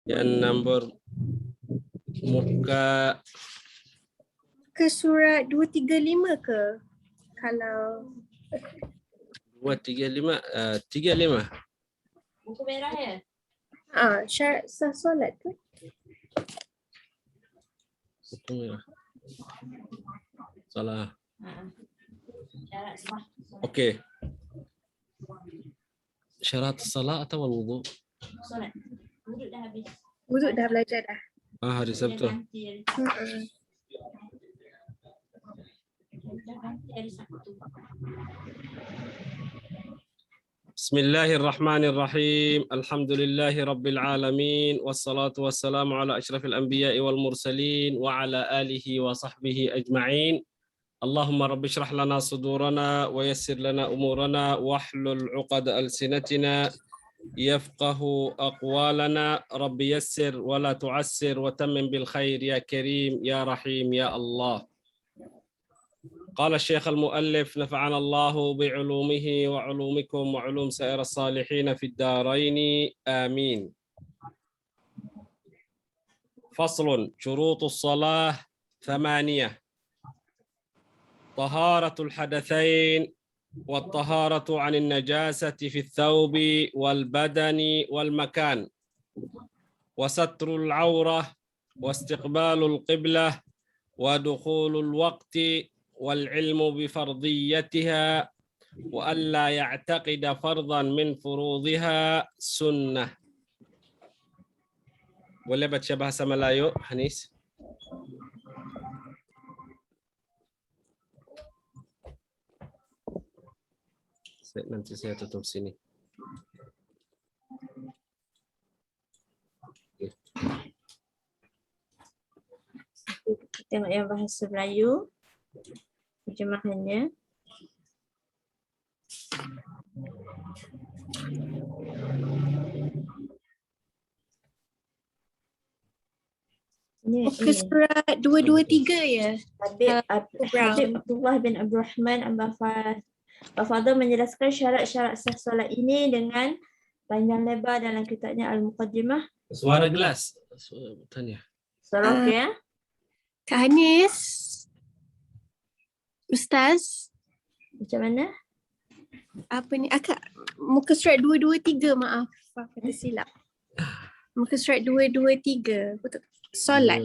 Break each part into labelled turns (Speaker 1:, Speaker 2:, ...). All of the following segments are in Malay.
Speaker 1: Yang nombor muka
Speaker 2: Ke surat 235 ke? Kalau
Speaker 1: 235, 35.
Speaker 3: Buku merah ya?
Speaker 2: syarat sah solat tu.
Speaker 1: Salah.
Speaker 3: Syarat sah.
Speaker 1: Okey. Syarat salat atau wudu?
Speaker 3: Solat. Wuduk dah habis.
Speaker 2: Wuduk dah belajar dah.
Speaker 1: Hari Sabtu.
Speaker 3: Dah ganti hari Sabtu.
Speaker 1: Bismillahirrahmanirrahim. Alhamdulillahi rabbil alamin. Wassalatu wassalamu ala asyrafil anbiya'i wal mursalin wa ala alihi wa sahbihi ajma'in. Allahumma rabbi syrah lana sudurana wa yassir lana umurana wahlul 'uqad alsinatina yafqahu aqwalana. Rabbi yassir wa la tu'assir wa tammim bil khair ya karim ya rahim ya Allah. قال الشيخ المؤلف نفعنا الله بعلومه وعلومكم وعلوم سائر الصالحين في الدارين آمين. فصل. شروط الصلاة 8: طهارة الحدثين والطهارة عن النجاسة في الثوب والبدن والمكان وستر العورة واستقبال القبلة ودخول الوقت والعلم بفرضيتها وألا يعتقد فرضا من فروضها سنة. Boleh baca bahasa Melayu, Hanis? Nanti saya tutup sini.
Speaker 3: Kita tengok yang bahasa Melayu. Terjemahannya.
Speaker 2: Ke surat 223 ya.
Speaker 3: Habib Abdullah bin Abdul Rahman Al-Fadhil menjelaskan syarat-syarat sah solat ini dengan panjang lebar dalam kitabnya Al-Muqaddimah.
Speaker 1: Suara gelas. Tanya.
Speaker 3: Suara okey ya?
Speaker 2: Kak Hanis. Ustaz.
Speaker 3: Macam mana?
Speaker 2: Apa ni? Akak muka surat 223, maaf. Kata silap. Muka surat 223. Betul. Solat.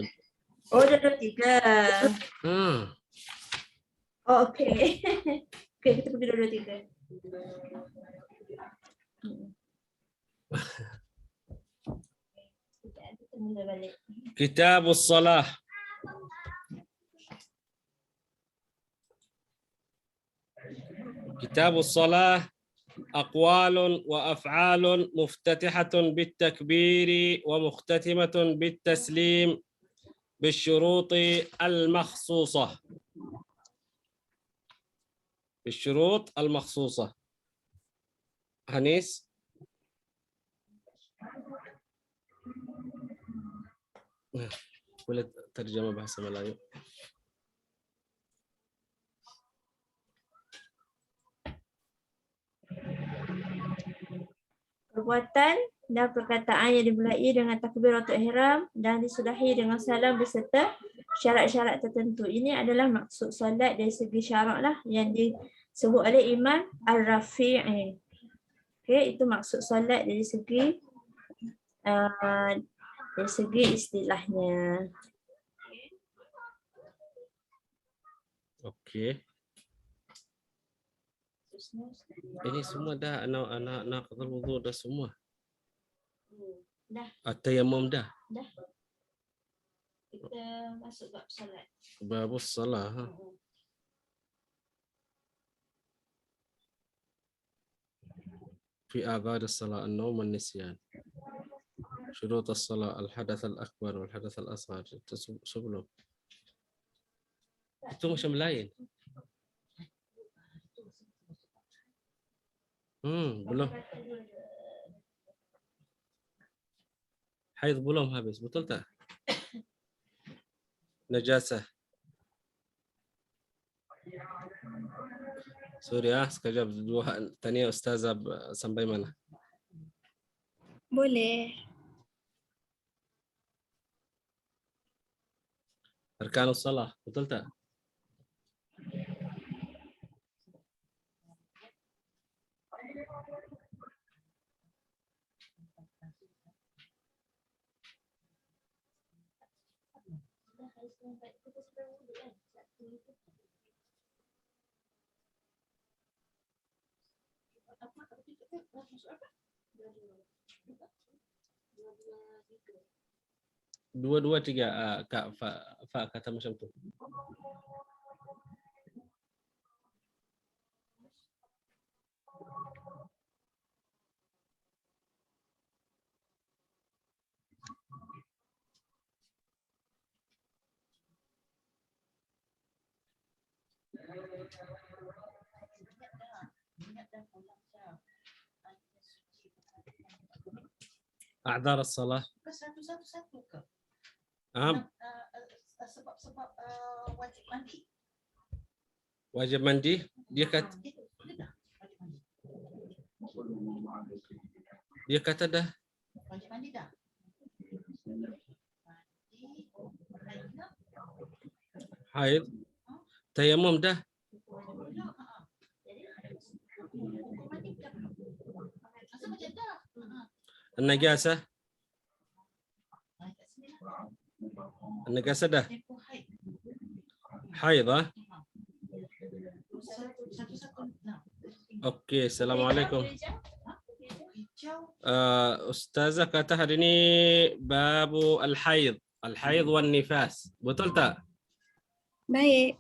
Speaker 3: Oh, 223. Oh, okey. Okey, kita pergi 223. Kita mula balik.
Speaker 1: Kitabus Salah. كتاب الصلاة أقوال وأفعال مفتتحة بالتكبير ومختتمة بالتسليم بالشروط المخصوصة. بالشروط المخصوصة. هنيس. boleh terjemah bahasa Melayu.
Speaker 3: Perbuatan dan perkataan yang dimulai dengan takbiratul ihram dan disudahi dengan salam beserta syarat-syarat tertentu. Ini adalah maksud solat dari segi syarak lah yang disebut oleh Imam Al-Rafi'i. Okey, itu maksud solat dari segi istilahnya.
Speaker 1: Okey. Ini semua dah anak wudu dah semua.
Speaker 3: Dah.
Speaker 1: At-tayammum dah.
Speaker 3: Dah. Kita masuk bab solat.
Speaker 1: Babus salah. في آغاد الصلاة النوم والنسيان. شروط الصلاة الحدث الأكبر والحدث الأصغر. sebelum. Itu macam lain. Belum. Haid belum habis, betul tak? Najasah. Sorry sekejap dua tanya Ustazah sampai mana?
Speaker 2: Boleh.
Speaker 1: Arkanus salah, betul tak? Dua, tiga. Kak Fa kata macam tu. A'dhar as-salah.
Speaker 4: Satu-satu ke?
Speaker 1: Ah,
Speaker 4: Sebab wajib mandi.
Speaker 1: wajib mandi. Dia kata dah.
Speaker 4: Wajib mandi dah.
Speaker 1: Haid. Tayamum dah. An-najasah. An-najasah dah. Haid ah. Okey, assalamualaikum. Ustazah kata hari ini babu al-haid wan nifas. Betul tak?
Speaker 2: Baik.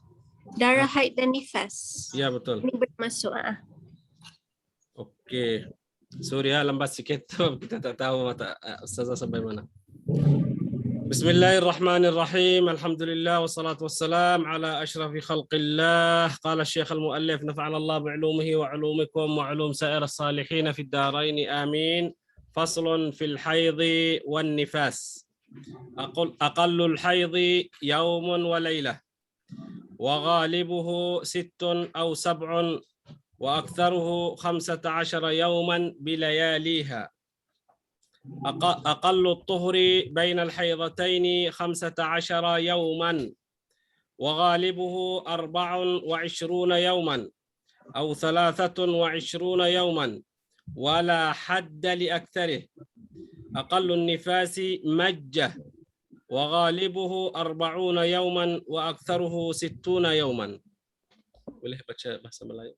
Speaker 2: Darah haid dan nifas.
Speaker 1: Ya, betul.
Speaker 2: Ini bermasuk.
Speaker 1: Okey. Sorry lambat sikit tu kita tak tahu Ustazah sampai mana. Bismillahirrahmanirrahim. Alhamdulillah wassalatu wassalam ala ashrafi khalqillah. Qala Syekh al-Muallif nafa'ana Allah bi'ulumihi wa 'ulumikum wa 'ulum sa'ir as-salihin fid darain. Amin. Faslun fil haidhi wan nifas. Aqallul haidhi yawmun wa laylah. Wa ghalibuhu 6 aw 7 wa aktharuhu 15 yawman bilayaliha. أقل الطهر بين الحيضتين 15 يوما وغالبه 24 يوما أو 23 يوما ولا حد لأكثره. أقل النفاس مجة وغالبه 40 يوما وأكثره 60 يوما. Boleh baca bahasa Melayu?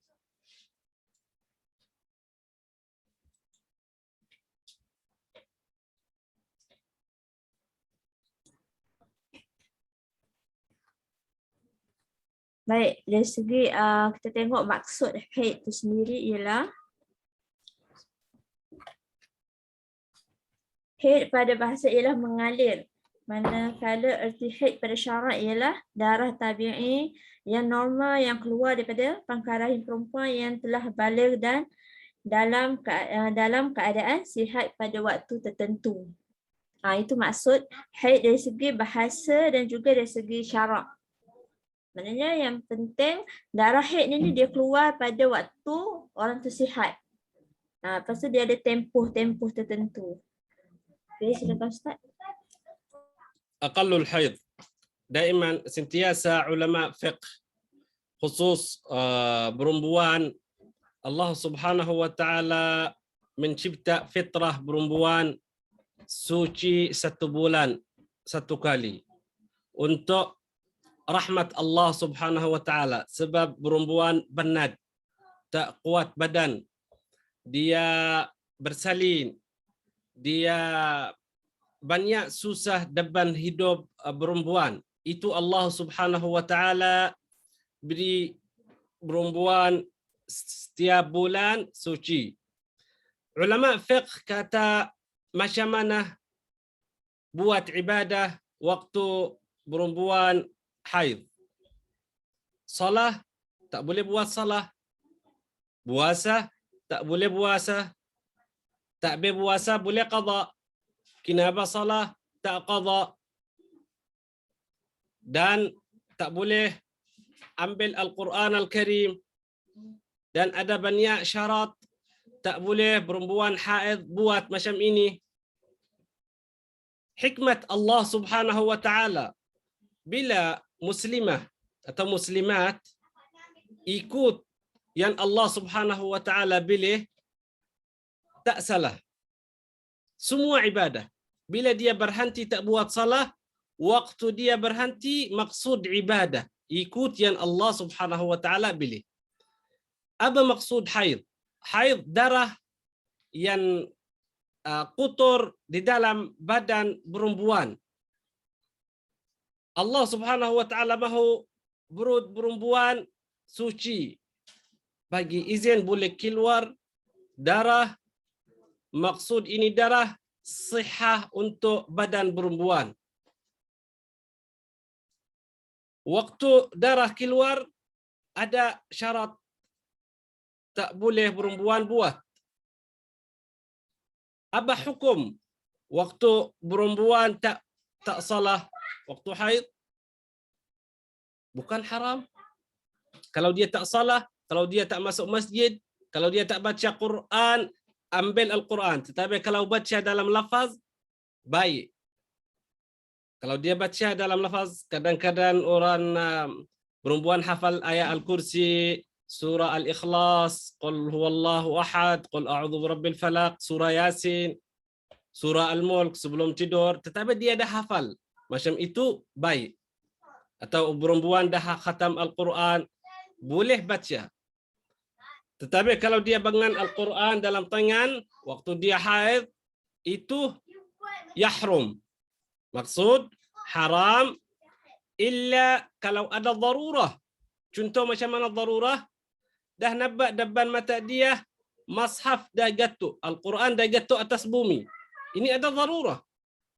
Speaker 3: Baik, dari segi kita tengok maksud haid itu sendiri ialah haid pada bahasa ialah mengalir. Manakala erti haid pada syarak ialah darah tabi'i yang normal yang keluar daripada pangkal rahim perempuan yang telah baligh dan dalam keadaan sihat pada waktu tertentu. Itu maksud haid dari segi bahasa dan juga dari segi syarak. Maknanya yang penting darah haid ni dia keluar pada waktu orang tu sihat. Lepas tu dia ada tempoh tertentu. Okay, silakan Ustaz.
Speaker 1: أقل الحيض دائما sentiasa ulama fiqh khusus perempuan Allah Subhanahu wa taala mencipta fitrah perempuan suci 1 bulan 1 kali untuk rahmat Allah Subhanahu wa taala, sebab perempuan penat, tak kuat badan, dia bersalin, dia banyak susah depan hidup perempuan. Itu Allah Subhanahu wa taala beri perempuan setiap bulan suci. Ulama fiqh kata macam mana buat ibadah waktu perempuan haid. Salah tak boleh buat salah. Puasa tak boleh puasa. Takbir puasa boleh qada. Kinabah salah tak qada. Dan tak boleh ambil Al-Quran Al-Karim. Dan ada banyak syarat. Tak boleh perempuan haid buat macam ini. Hikmat Allah Subhanahu wa taala bila muslimah atau muslimat ikut yang Allah Subhanahu wa taala pilih, tak salah. Semua ibadah. Bila dia berhenti tak buat salah, waktu dia berhenti maksud ibadah, ikut yang Allah Subhanahu wa taala pilih. Apa maksud haid? Haid darah yang kotor di dalam badan perempuan. Allah Subhanahu wa taala mahu perut perempuan suci. Bagi izin boleh keluar darah. Maksud ini darah sihah untuk badan perempuan. Waktu darah keluar ada syarat, tak boleh perempuan buat. Apa hukum waktu perempuan tak salah waktu haid? Bukan haram. Kalau dia tak salah, kalau dia tak masuk masjid, kalau dia tak baca Quran, ambil Al-Quran. Tetapi kalau baca dalam lafaz, baik. Kalau dia baca dalam lafaz, kadang-kadang orang perempuan hafal ayat Al-Kursi, surah Al-Ikhlas, Qul huwallahu ahad, Qul a'udzu birabbil falaq, surah Yasin, surah Al-Mulk sebelum tidur. Tetapi dia dah hafal. Macam itu baik. Atau perempuan dah khatam Al-Quran, boleh baca. Tetapi kalau dia bangun Al-Quran dalam tangan, waktu dia haid, itu yahrum. Maksud, haram, illa kalau ada darurah. Contoh macam mana darurah? Dah nampak depan mata dia, mashaf dah jatuh. Al-Quran dah jatuh atas bumi. Ini ada darurah.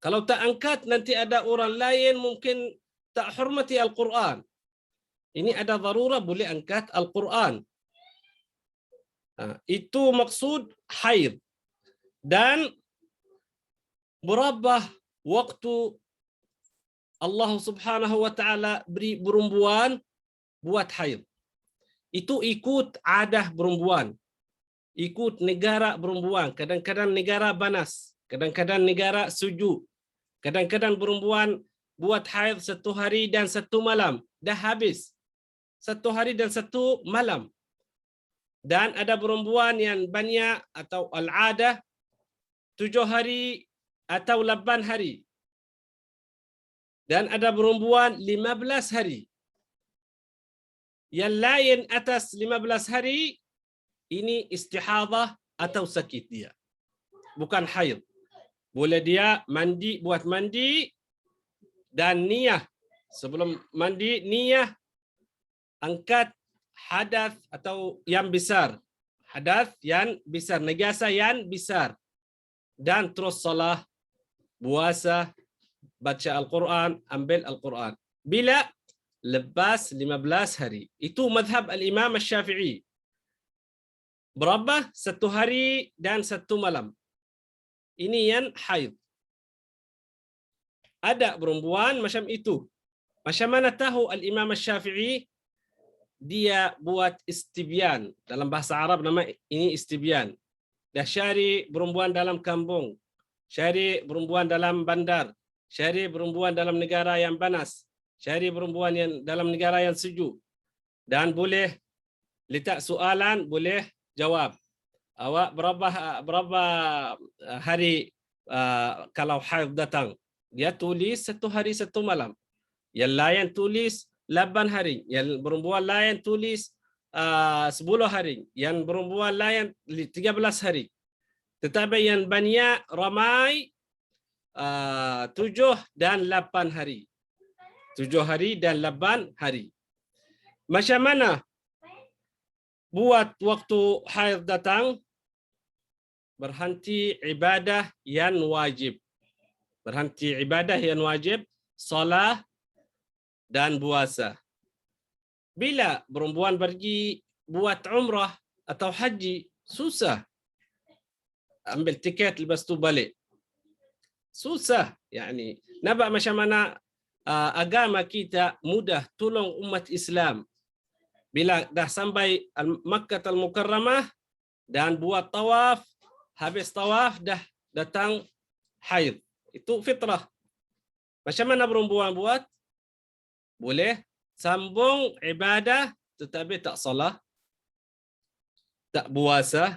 Speaker 1: Kalau tak angkat, nanti ada orang lain mungkin tak hormati Al-Quran. Ini ada darurah, boleh angkat Al-Quran. Itu maksud haid. Dan berapa waktu Allah Subhanahu wa taala beri perempuan buat haid. Itu ikut adah perempuan. Ikut negara perempuan. Kadang-kadang negara panas, kadang-kadang negara sejuk. Kadang-kadang perempuan buat haid 1 hari dan 1 malam. Dah habis. 1 hari dan 1 malam. Dan ada perempuan yang banyak atau al-adah 7 hari atau 8 hari. Dan ada perempuan 15 hari. Yang lain atas 15 hari, ini istihadah atau sakit dia. Bukan haid. Boleh dia mandi, buat mandi dan niyah. Sebelum mandi, niyah angkat hadas atau yang besar. Hadas yang besar, najasa yang besar. Dan terus salah, puasa, baca Al-Quran, ambil Al-Quran. Bila? Lepas 15 hari. Itu madhab Al-Imam Al-Syafi'i. Berapa? 1 hari dan 1 malam. Ini yang haid. Ada perempuan macam itu. Macam mana tahu Al-Imam Al-Syafi'i? Dia buat istibyan. Dalam bahasa Arab nama ini istibyan. Dah cari perempuan dalam kampung. Cari perempuan dalam bandar. Cari perempuan dalam negara yang panas. Cari perempuan yang dalam negara yang sejuk. Dan boleh letak soalan, boleh jawab. Awak berapa hari kalau haid datang? Dia tulis 1 hari 1 malam. Yang lain tulis 8 hari. Yang perempuan lain tulis 10 hari. Yang perempuan lain 13 hari. Tetapi yang banyak ramai 7 dan 8 hari. 7 hari dan 8 hari. Macam mana buat waktu haid datang? Berhenti ibadah yang wajib. Berhenti ibadah yang wajib, salat dan puasa. Bila perempuan pergi buat umrah atau haji, susah. Ambil tiket lepas tu balik. Susah. Yani, nampak macam mana agama kita mudah tolong umat Islam. Bila dah sampai Makkah Al-Mukarramah dan buat tawaf, habis tawaf dah datang haid. Itu fitrah. Macam mana perempuan buat? Boleh sambung ibadah tetapi tak salah, tak puasa,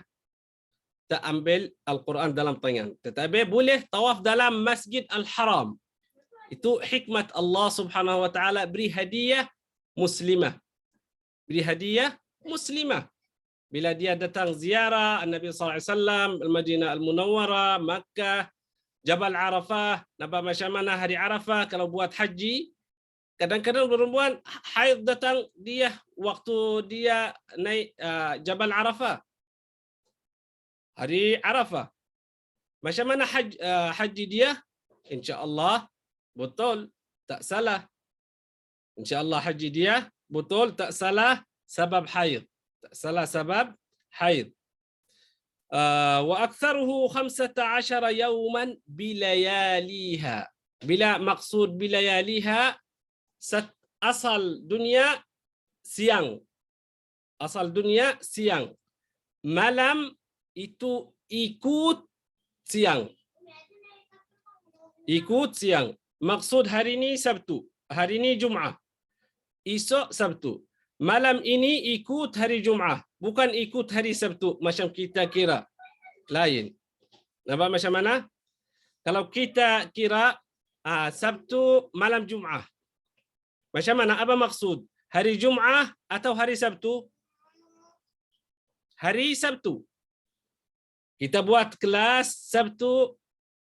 Speaker 1: tak ambil Al-Quran dalam tangan. Tetapi boleh tawaf dalam Masjid Al-Haram. Itu hikmat Allah Subhanahu wa taala beri hadiah muslimah. Beri hadiah muslimah. Bila dia datang ziarah Nabi sallallahu alaihi wasallam Al-Madinah Al-Munawwarah, Makkah, Jabal Arafah, nampak macam mana hari Arafah kalau buat haji. Kadang-kadang perempuan haid datang dia waktu dia naik Jabal Arafah. Hari Arafah. Macam mana haji dia? Insya-Allah betul, tak salah. Insya-Allah haji dia betul, tak salah sebab haid. Tak salah sebab haid. Wa aktsaruhu 15 yawman bilayaliha. Bila maksud bilayaliha, asal dunia siang. Asal dunia siang. Malam itu ikut siang. Ikut siang. Maksud hari ini Sabtu, hari ini Jumaat. Esok Sabtu. Malam ini ikut hari Jumaat, bukan ikut hari Sabtu macam kita kira. Lain. Nampak macam mana? Kalau kita kira Sabtu malam Jumaat. Macam mana? Apa maksud? Hari Jumaat atau hari Sabtu? Hari Sabtu. Kita buat kelas Sabtu,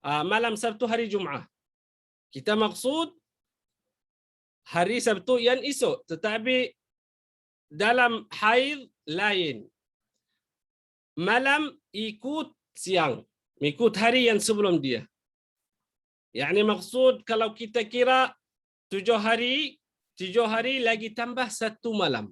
Speaker 1: malam Sabtu hari Jumaat. Kita maksud hari Sabtu yang esok. Tetapi dalam haid lain. Malam ikut siang. Ikut hari yang sebelum dia. Yani maksud kalau kita kira 7 hari lagi tambah 1 malam.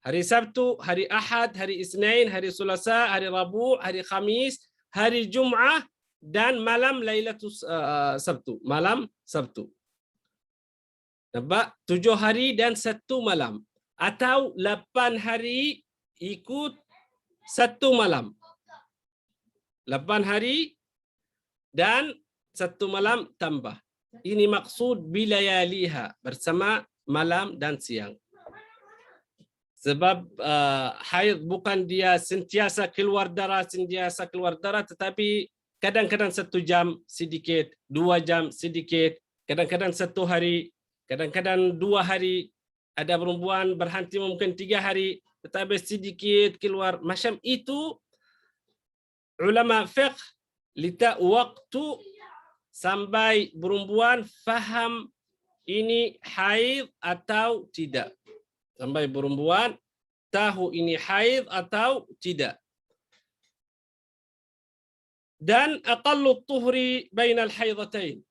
Speaker 1: Hari Sabtu, hari Ahad, hari Isnin, hari Selasa, hari Rabu, hari Khamis, hari Jumaat dan malam Lailatul Sabtu. Malam Sabtu. Nampak? 7 hari dan 1 malam. Atau 8 hari ikut 1 malam. 8 hari dan 1 malam tambah. Ini maksud bilayaliha, bersama malam dan siang. Sebab haid bukan dia sentiasa keluar darah, tetapi kadang-kadang 1 jam sedikit, 2 jam sedikit, kadang-kadang 1 hari, kadang-kadang 2 hari. Ada perempuan berhenti mungkin 3 hari, tetapi sedikit keluar. Macam itu ulama fiqh letak waktu sampai perempuan faham ini haid atau tidak. Sampai perempuan tahu ini haid atau tidak. Dan aqallu tuhri bainal haidatain.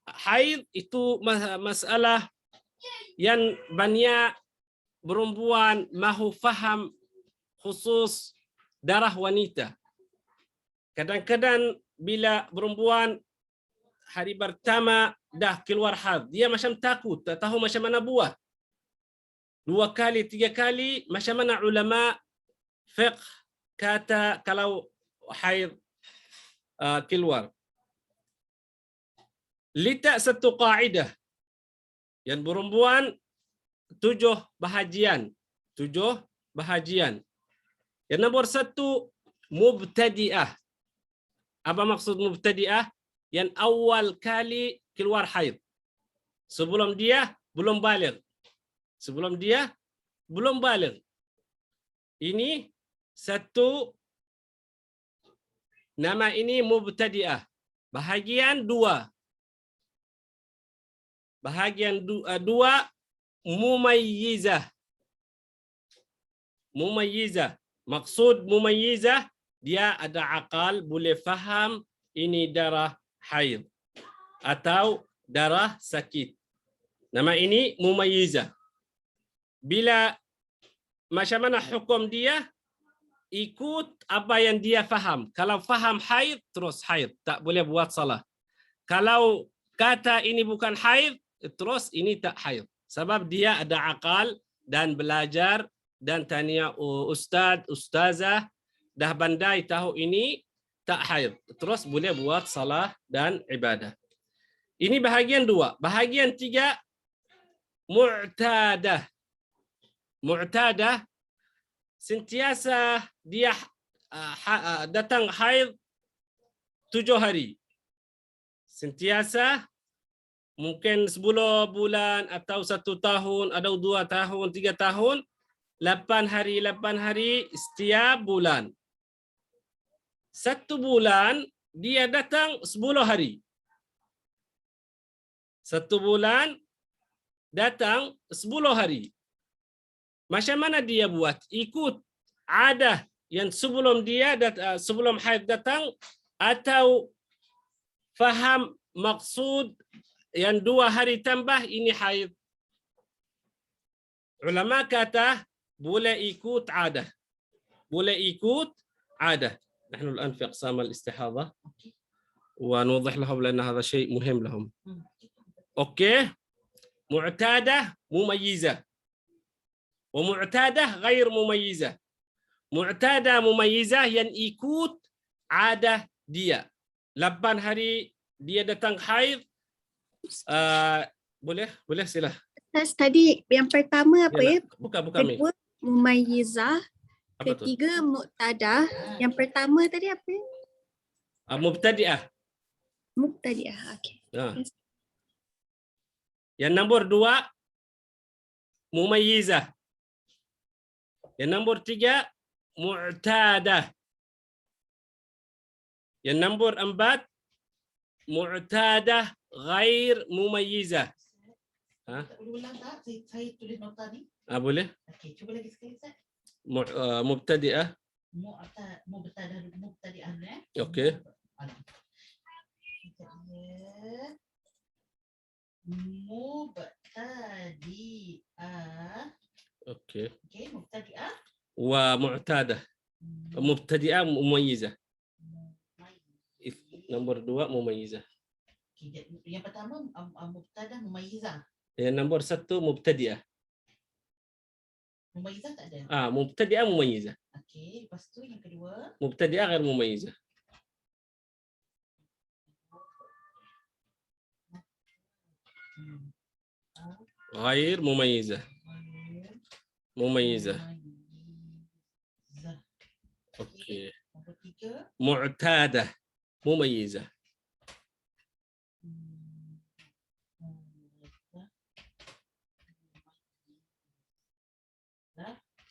Speaker 1: Haid itu masalah yang banyak perempuan mahu faham khusus darah wanita. Kadang-kadang bila perempuan hari pertama dah keluar haid, dia macam takut, tak tahu macam mana buat. 2 kali, 3 kali, macam mana ulama fiqh kata kalau haid keluar. Letak 1 kaedah yang perempuan 7 bahagian. 7 bahagian. Yang nombor 1, mubtadi'ah. Apa maksud mubtadi'ah? Yang awal kali keluar haid. Sebelum dia belum baligh. Sebelum dia belum baligh. Ini 1 nama ini mubtadi'ah. Bahagian 2. Bahagian 2 mumayyizah. Mumayyizah. Maksud mumayyizah, dia ada akal, boleh faham ini darah haid atau darah sakit. Nama ini mumayyizah. Bila macam mana hukum dia, ikut apa yang dia faham. Kalau faham haid, terus haid. Tak boleh buat salah. Kalau kata ini bukan haid, terus ini tak haid. Sebab dia ada akal dan belajar dan tanya ustaz, ustazah, dah pandai tahu ini tak haid. Terus boleh buat salah dan ibadah. Ini bahagian 2. Bahagian 3, mu'tadah. Mu'tadah sentiasa dia datang haid 7 hari. Sentiasa mungkin 10 bulan atau 1 tahun, atau 2 tahun, 3 tahun, 8 hari setiap bulan. 1 bulan dia datang 10 hari. 1 bulan datang 10 hari. Macam mana dia buat? Ikut adah yang sebelum sebelum haid datang, atau faham maksud yang 2 hari tambah ini haid? Ulama kata boleh ikut adah. Boleh ikut adah. نحن الآن في أقسام الاستحاضة ونوضح لهم لأن هذا شيء مهم لهم. أوكي. معتادة مميزة ومعتادة غير مميزة. معتادة مميزة yang ikut adah dia. 8 hari dia datang haid. Boleh sila.
Speaker 2: Tadi yang pertama apa ya?
Speaker 1: Buka Mi.
Speaker 2: Kedua mumayyizah,
Speaker 1: Apa tu?
Speaker 2: ketiga muqtadah. Yang pertama tadi apa ya?
Speaker 1: Mubtadi'ah.
Speaker 2: Muqtadiah. Okey.
Speaker 1: Yang nombor 2 mumayyizah. Yang nombor 3 mu'tadah. Yang nombor 4 mu'tadah ghair mumayyizah.
Speaker 4: Ulang tak? Saya tulis nota ni.
Speaker 1: Boleh?
Speaker 4: Okey, cuba lagi sekali Ustaz.
Speaker 1: Mubtadi'ah.
Speaker 4: Mubtadi'ah eh.
Speaker 1: Okey.
Speaker 4: Mubtadi'ah.
Speaker 1: Okey.
Speaker 4: Okey, mubtadi'ah.
Speaker 1: Wa mu'tadah. Mubtadi'ah mumayyizah. Nombor 2 mumayyizah.
Speaker 4: Okey, yang pertama mubtadah mumayyizah.
Speaker 1: Yang nombor 1 mubtadi'ah.
Speaker 4: Mumayyizah tak ada.
Speaker 1: Mubtadi'ah mumayyizah.
Speaker 4: Okey, lepas tu yang kedua.
Speaker 1: Mubtadi'ah ghair mumayyizah. Ghair mumayyizah. Mumayyizah. Okey.
Speaker 4: Nombor 3.
Speaker 1: Mu'tadah mumayyizah.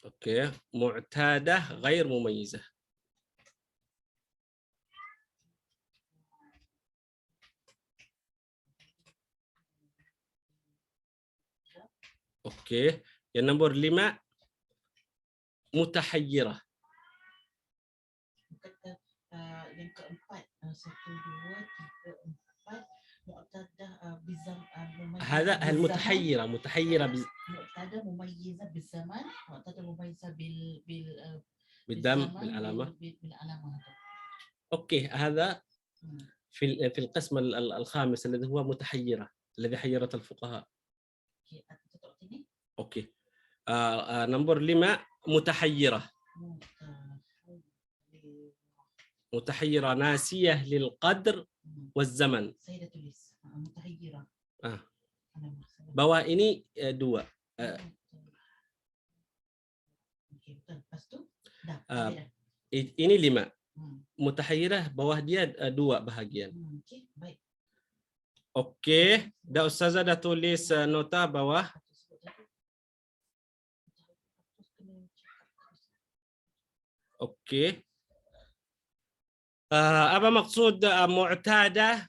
Speaker 1: Okey, mu'tadah ghair mumayyizah. Okey, yang nombor 5 mutahayyirah.
Speaker 4: Yang keempat 1, 2, 3, 4 mu'tadah
Speaker 1: هذا المتحيرة متحيرة
Speaker 4: mu'tadah mumayyizah bizaman, mu'tadah mumayyizah
Speaker 1: بالدم بالعلامة.
Speaker 4: بالعلامة.
Speaker 1: اوكي هذا في القسم الخامس الذي هو متحيرة الذي حيرت الفقهاء. اوكي نمبر 5 متحيرة. متحيرة ناسية للقدر والزمن.
Speaker 4: Saya dah tulis mutahayyirah.
Speaker 1: Bawah ini 2.
Speaker 4: Okey, betul. Lepas tu dah.
Speaker 1: Ini 5. Mutahayyirah bawah dia 2 bahagian.
Speaker 4: Okey, baik.
Speaker 1: Okey, dah Ustazah dah tulis nota bawah. Okey. Apa maksud mu'tadah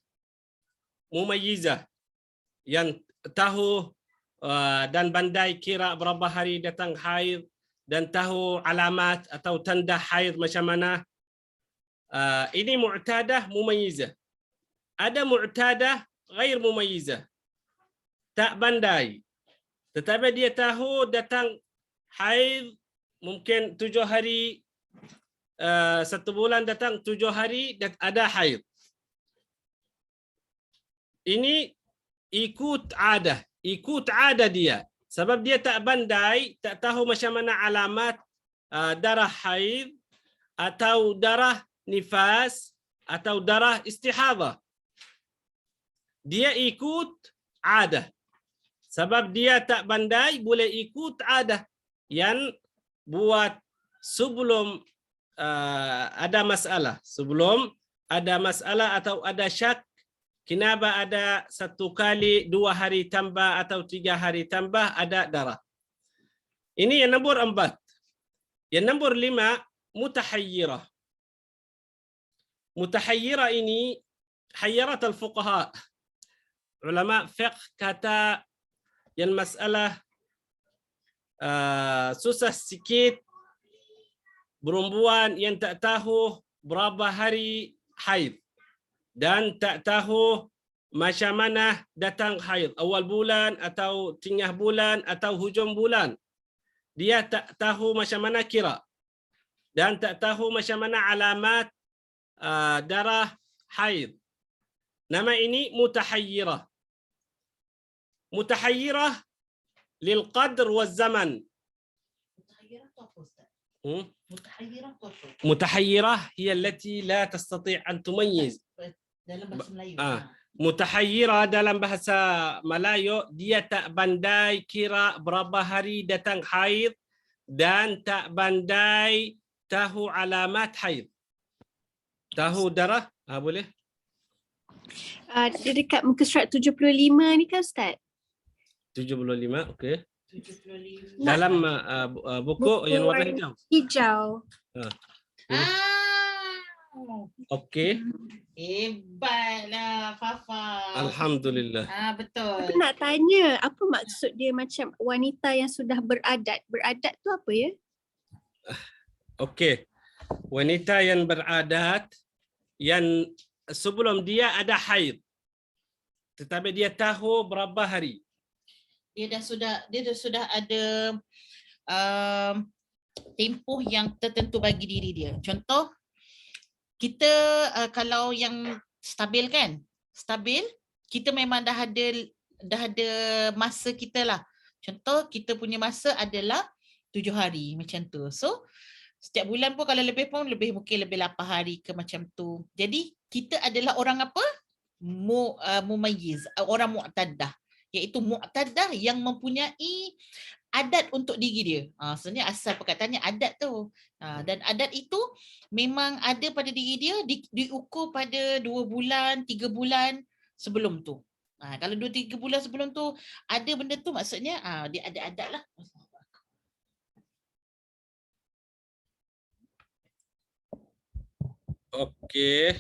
Speaker 1: mumayyizah? Yang tahu dan pandai kira berapa hari datang haid dan tahu alamat atau tanda haid macam mana. Ini mu'tadah mumayyizah. Ada mu'tadah ghair mumayyizah. Tak pandai. Tetapi dia tahu datang haid mungkin 7 hari, 1 bulan datang 7 hari ada haid. Ini ikut adah dia. Sebab dia tak pandai, tak tahu macam mana alamat darah haid atau darah nifas atau darah istihadah. Dia ikut adah. Sebab dia tak pandai boleh ikut adah yang buat sebelum ada masalah. Sebelum ada masalah atau ada syak, kenapa ada 1 kali 2 hari tambah atau 3 hari tambah ada darah. Ini yang nombor 4. Yang nombor 5, mutahayyirah. Mutahayyirah ini hayyarat al-fuqaha. Ulama fiqh kata yang masalah susah sikit perempuan yang tak tahu berapa hari haid dan tak tahu macam mana datang haid, awal bulan atau tengah bulan atau hujung bulan. Dia tak tahu macam mana kira dan tak tahu macam mana alamat darah haid. Nama ini mutahayyirah. Mutahayyirah lil qadr waz zaman.
Speaker 4: Mutahayyirah tu apa, Ustaz?
Speaker 1: Hmm?
Speaker 4: Mutahayyirah tu apa?
Speaker 1: متحيرة هي التي لا تستطيع أن تميز.
Speaker 4: Dalam bahasa Melayu.
Speaker 1: Mutahayyirah dalam bahasa Melayu, dia tak pandai kira berapa hari datang haid dan tak pandai tahu alamat haid. Tahu darah? Boleh?
Speaker 2: Dia dekat muka surat 75 ni kan Ustaz?
Speaker 1: 75, okey.
Speaker 4: 75.
Speaker 1: Dalam buku yang warna hijau.
Speaker 2: Hijau.
Speaker 1: Okey.
Speaker 4: Hebatlah Fafa.
Speaker 1: Alhamdulillah.
Speaker 4: Betul.
Speaker 2: Aku nak tanya, apa maksud dia macam wanita yang sudah beradat? Beradat tu apa ya?
Speaker 1: Okey. Wanita yang beradat yang sebelum dia ada haid. Tetapi dia tahu berapa hari.
Speaker 4: Dia dah sudah ada tempoh yang tertentu bagi diri dia. Contoh, kita kalau yang stabil kan? Stabil, kita memang dah ada masa kita lah. Contoh, kita punya masa adalah 7 hari macam tu. So, setiap bulan pun kalau lebih pun mungkin lebih 8 hari ke macam tu. Jadi, kita adalah orang apa? Mumayyiz, orang mu'taddah. Iaitu mu'taddah yang mempunyai adat untuk diri dia. Sebenarnya asal perkataannya adat tu. Dan adat itu memang ada pada diri dia, diukur pada 2 bulan, 3 bulan sebelum tu. Kalau 2-3 bulan sebelum tu ada benda tu, maksudnya dia ada adat lah.
Speaker 1: Okey.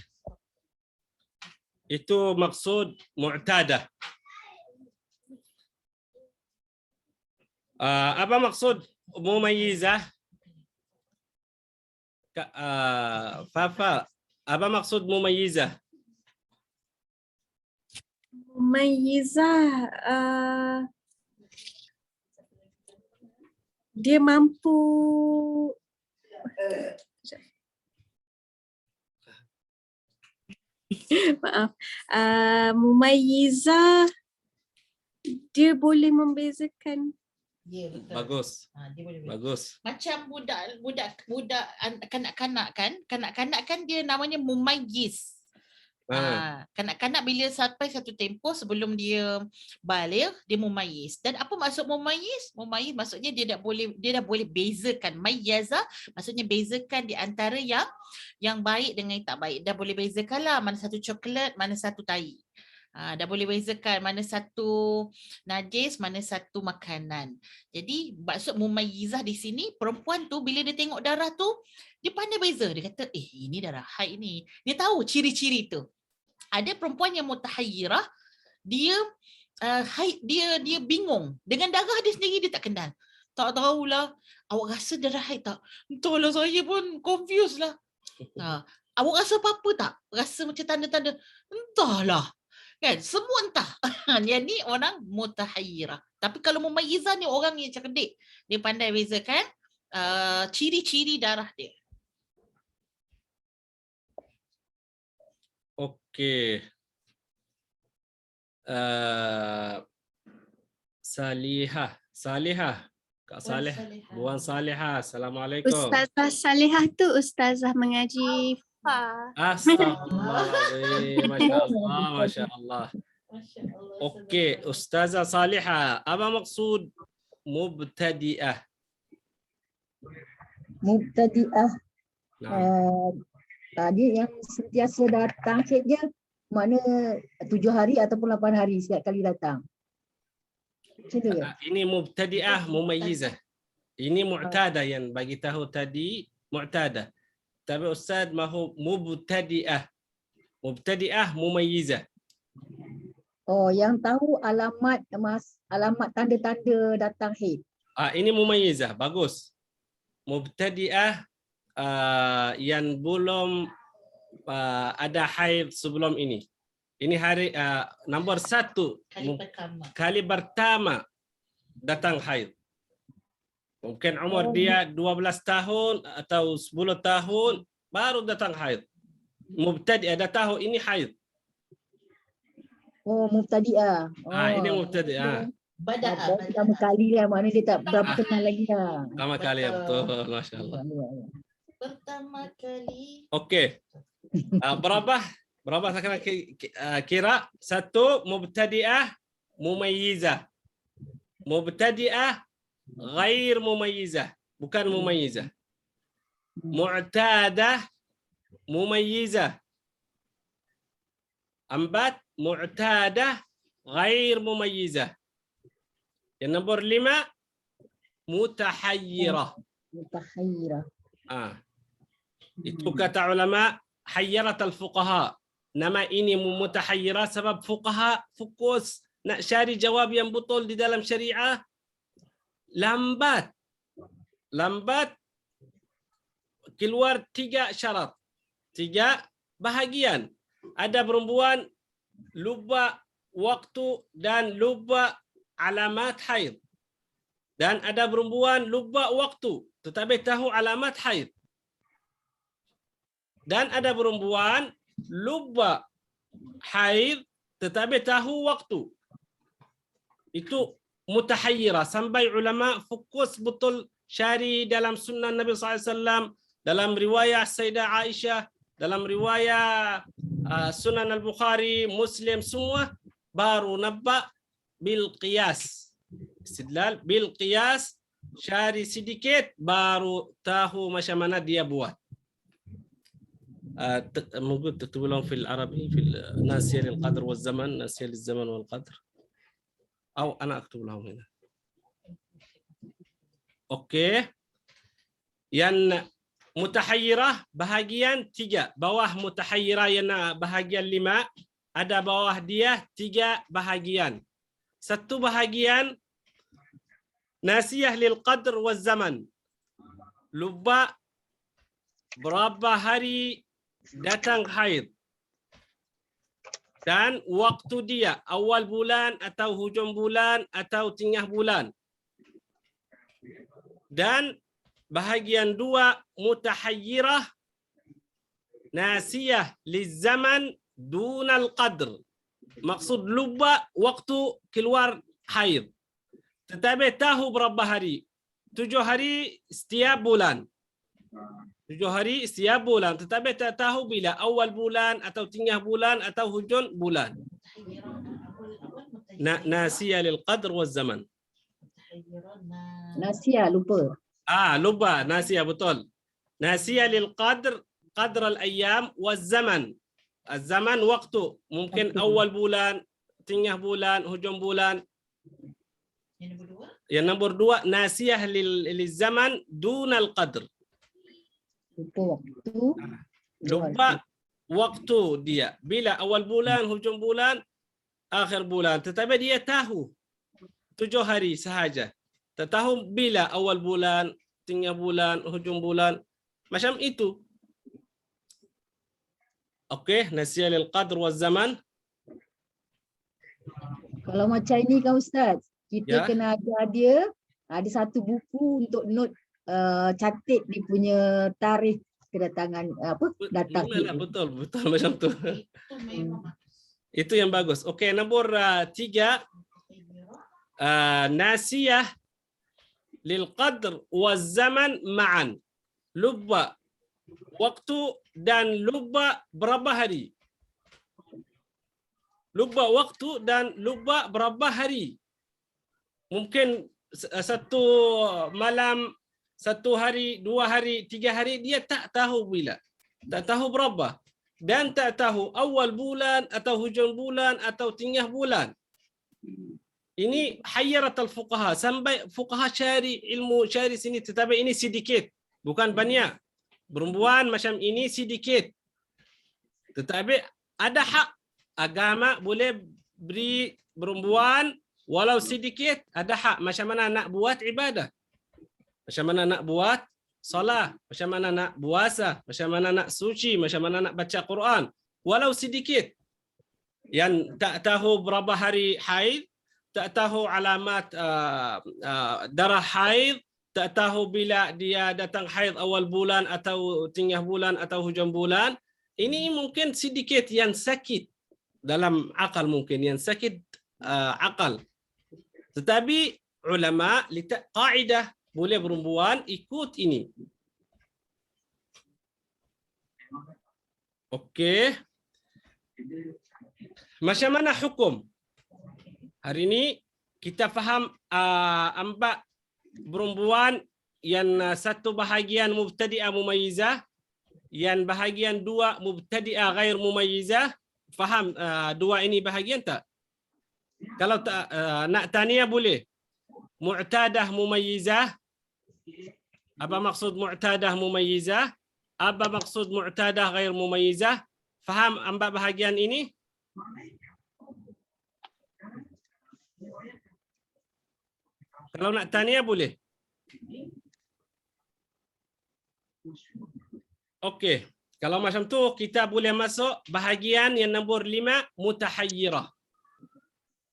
Speaker 1: Itu maksud mu'tadah. Apa maksud mumayyizah? Fafa, apa maksud mumayyizah?
Speaker 2: Mumayyizah, dia mampu maaf, mumayyizah, dia boleh membezakan.
Speaker 4: Ya, betul.
Speaker 1: Bagus.
Speaker 4: Dia boleh.
Speaker 1: Bagus.
Speaker 4: Macam budak kanak-kanak kan dia namanya mumayyiz. Kanak-kanak bila sampai satu tempoh sebelum dia baligh, dia mumayyiz. Dan apa maksud mumayyiz? Mumayyiz maksudnya dia dah boleh bezakan. Mayyaza maksudnya bezakan di antara yang baik dengan yang tak baik. Dah boleh bezakanlah mana satu coklat, mana satu tai. Dah boleh bezakan mana satu najis, mana satu makanan. Jadi maksud mumayyizah di sini, perempuan tu bila dia tengok darah tu, dia pandai beza. Dia kata, ini darah haid ni. Dia tahu ciri-ciri tu. Ada perempuan yang mutahayyirah, dia haid dia bingung. Dengan darah dia sendiri dia tak kenal. Tak tahulah, awak rasa darah haid tak? Entahlah, saya pun confused lah. Awak rasa apa-apa tak? Rasa macam tanda-tanda? Entahlah. Kan? Semua entah. Jadi orang mutahayyirah. Tapi kalau mumayyizah ni orang yang cerdik. Dia pandai bezakan ciri-ciri darah dia.
Speaker 1: Okey. Salihah. Kak Saleh. Buan Salihah. Assalamualaikum.
Speaker 2: Ustazah Salihah tu ustazah mengaji Fa.
Speaker 1: Astagfirullahaladzim. Masya Allah. Masya Allah.
Speaker 4: Masya Allah.
Speaker 1: Okey, Ustazah Salihah, apa maksud mubtadi'ah?
Speaker 5: Mubtadi'ah.
Speaker 1: Nah,
Speaker 5: Tadi yang sentiasa datang saja, mana 7 hari ataupun 8 hari setiap kali datang. Macam tu ke?
Speaker 1: ini mubtadi'ah mumayyizah. Ini mu'tadah yang bagi tahu tadi, mu'tadah. Tapi Ustaz mahu mubtadi'ah. Mubtadi'ah mumayyizah.
Speaker 5: Oh, yang tahu alamat alamat tanda-tanda datang haid.
Speaker 1: Ini mumayyizah, bagus. Mubtadi'ah yang belum ada haid sebelum ini. Ini hari nombor 1, kali pertama datang haid. Mungkin umur dia 12 tahun atau 10 tahun baru datang haid. Mubtadi'ah dah tahu ini haid.
Speaker 5: Oh, mubtadi'ah.
Speaker 1: Ini mubtadi'ah.
Speaker 5: Baru pertama kali lah, mana dia tak berapa kenal lagi lah.
Speaker 1: Pertama kali ya, betul. Masya Allah.
Speaker 4: Pertama kali.
Speaker 1: Okey. Berapa saya kira? 1, mubtadi'ah mumayyizah. Mubtadi'ah ghair mumayyizah, bukan mumayyizah. Mu'tadah mumayyizah. 4, mu'tadah ghair mumayyizah. Yang nombor 5, mutahayyirah.
Speaker 5: Mutahayyirah.
Speaker 1: Itu kata ulama hayyarat al-fuqaha. Nama ini mutahayyirah sebab fuqaha fokus nak cari jawab yang betul di dalam syariah. Lambat keluar 3 syarat, 3 bahagian. Ada perempuan lupa waktu dan lupa alamat haid. Dan ada perempuan lupa waktu tetapi tahu alamat haid. Dan ada perempuan lupa haid tetapi tahu waktu. Itu mutahayyirah sampai ulama fokus betul syari dalam sunnah Nabi SAW, dalam riwayat Sayyidah Aisyah, dalam riwayat Sunan Al-Bukhari, Muslim, semua baru nampak bil qiyas. Istidlal bil qiyas, syari sedikit baru tahu macam mana dia buat. موجود تكتبوا لهم في العربي في ناسية للقدر والزمن، ناسية للزمن والقدر، أو أنا أكتب لهم هنا. أوكي. Yang mutahayyirah bahagian 3, bawah mutahayyirah yang bahagian 5, ada bawah dia 3 bahagian. 1 bahagian nasiyah lil qadr waz zaman. Lupa berapa hari datang haid dan waktu dia awal bulan atau hujung bulan atau tengah bulan. Dan bahagian 2 mutahayyirah nasiyah lizaman dunal qadr. Maksud lupa waktu keluar haid tetapi tahu berapa hari. 7 hari setiap bulan. 7 hari setiap bulan tetapi tak tahu bila awal bulan atau tengah bulan atau hujung bulan. Nasiya lil qadr waz zaman.
Speaker 5: Nasiya, lupa.
Speaker 1: Lupa, nasiya betul. Nasiya lil qadr, qadr al ayyam waz zaman. Az-zaman waktu, mungkin awal bulan, tengah bulan, hujung bulan. Yang nombor 2 nasiyah lil zaman dunal qadr. Lupa waktu dia. Bila awal bulan, hujung bulan, akhir bulan. Tetapi dia tahu 7 hari sahaja. Tak tahu bila awal bulan, tengah bulan, hujung bulan. Macam itu. Okey, nasiyah lil qadr waz zaman.
Speaker 5: Kalau macam ini kan Ustaz, kita kena ada dia, ada satu buku untuk note catat dia punya tarikh kedatangan datang.
Speaker 1: Betul macam tu. Itu yang bagus. Okey, nombor 3 nasiyah lil qadr waz zaman ma'an. Lupa waktu dan lupa berapa hari. lupa waktu dan lupa berapa hari. Mungkin satu malam, satu hari, 2 hari, 3 hari, dia tak tahu bila. Tak tahu berapa. Dan tak tahu awal bulan atau hujung bulan atau tengah bulan. Ini hayyarat al-fuqaha. Sampai fuqaha cari ilmu, cari sini. Tetapi ini sedikit. Bukan banyak. Perempuan macam ini sedikit. Tetapi ada hak. Agama boleh beri perempuan walau sedikit. Ada hak. Macam mana nak buat ibadah. Macam mana nak buat salat. Macam mana nak puasa. Macam mana nak suci. Macam mana nak baca Quran. Walau sedikit. Yang tak tahu berapa hari haid. Tak tahu alamat darah haid. Tak tahu bila dia datang haid awal bulan atau tengah bulan atau hujung bulan. Ini mungkin sedikit yang sakit dalam akal mungkin. Yang sakit akal. Tetapi ulama kaidah boleh perempuan ikut ini. Okey. Macam mana hukum? Hari ini kita faham 4 perempuan yang satu bahagian mubtadi'ah mumayyizah, yang bahagian 2 mubtadi'ah ghair mumayyizah. Faham 2 ini bahagian tak? Kalau tak nak tanya boleh. Mu'tadah mumayyizah. Apa maksud mu'tadah mumayyizah? Apa maksud mu'tadah ghair mumayyizah? Faham 4 bahagian ini? Kalau nak tanya boleh. Okey. Kalau macam tu kita boleh masuk bahagian yang nombor 5, mutahayyirah.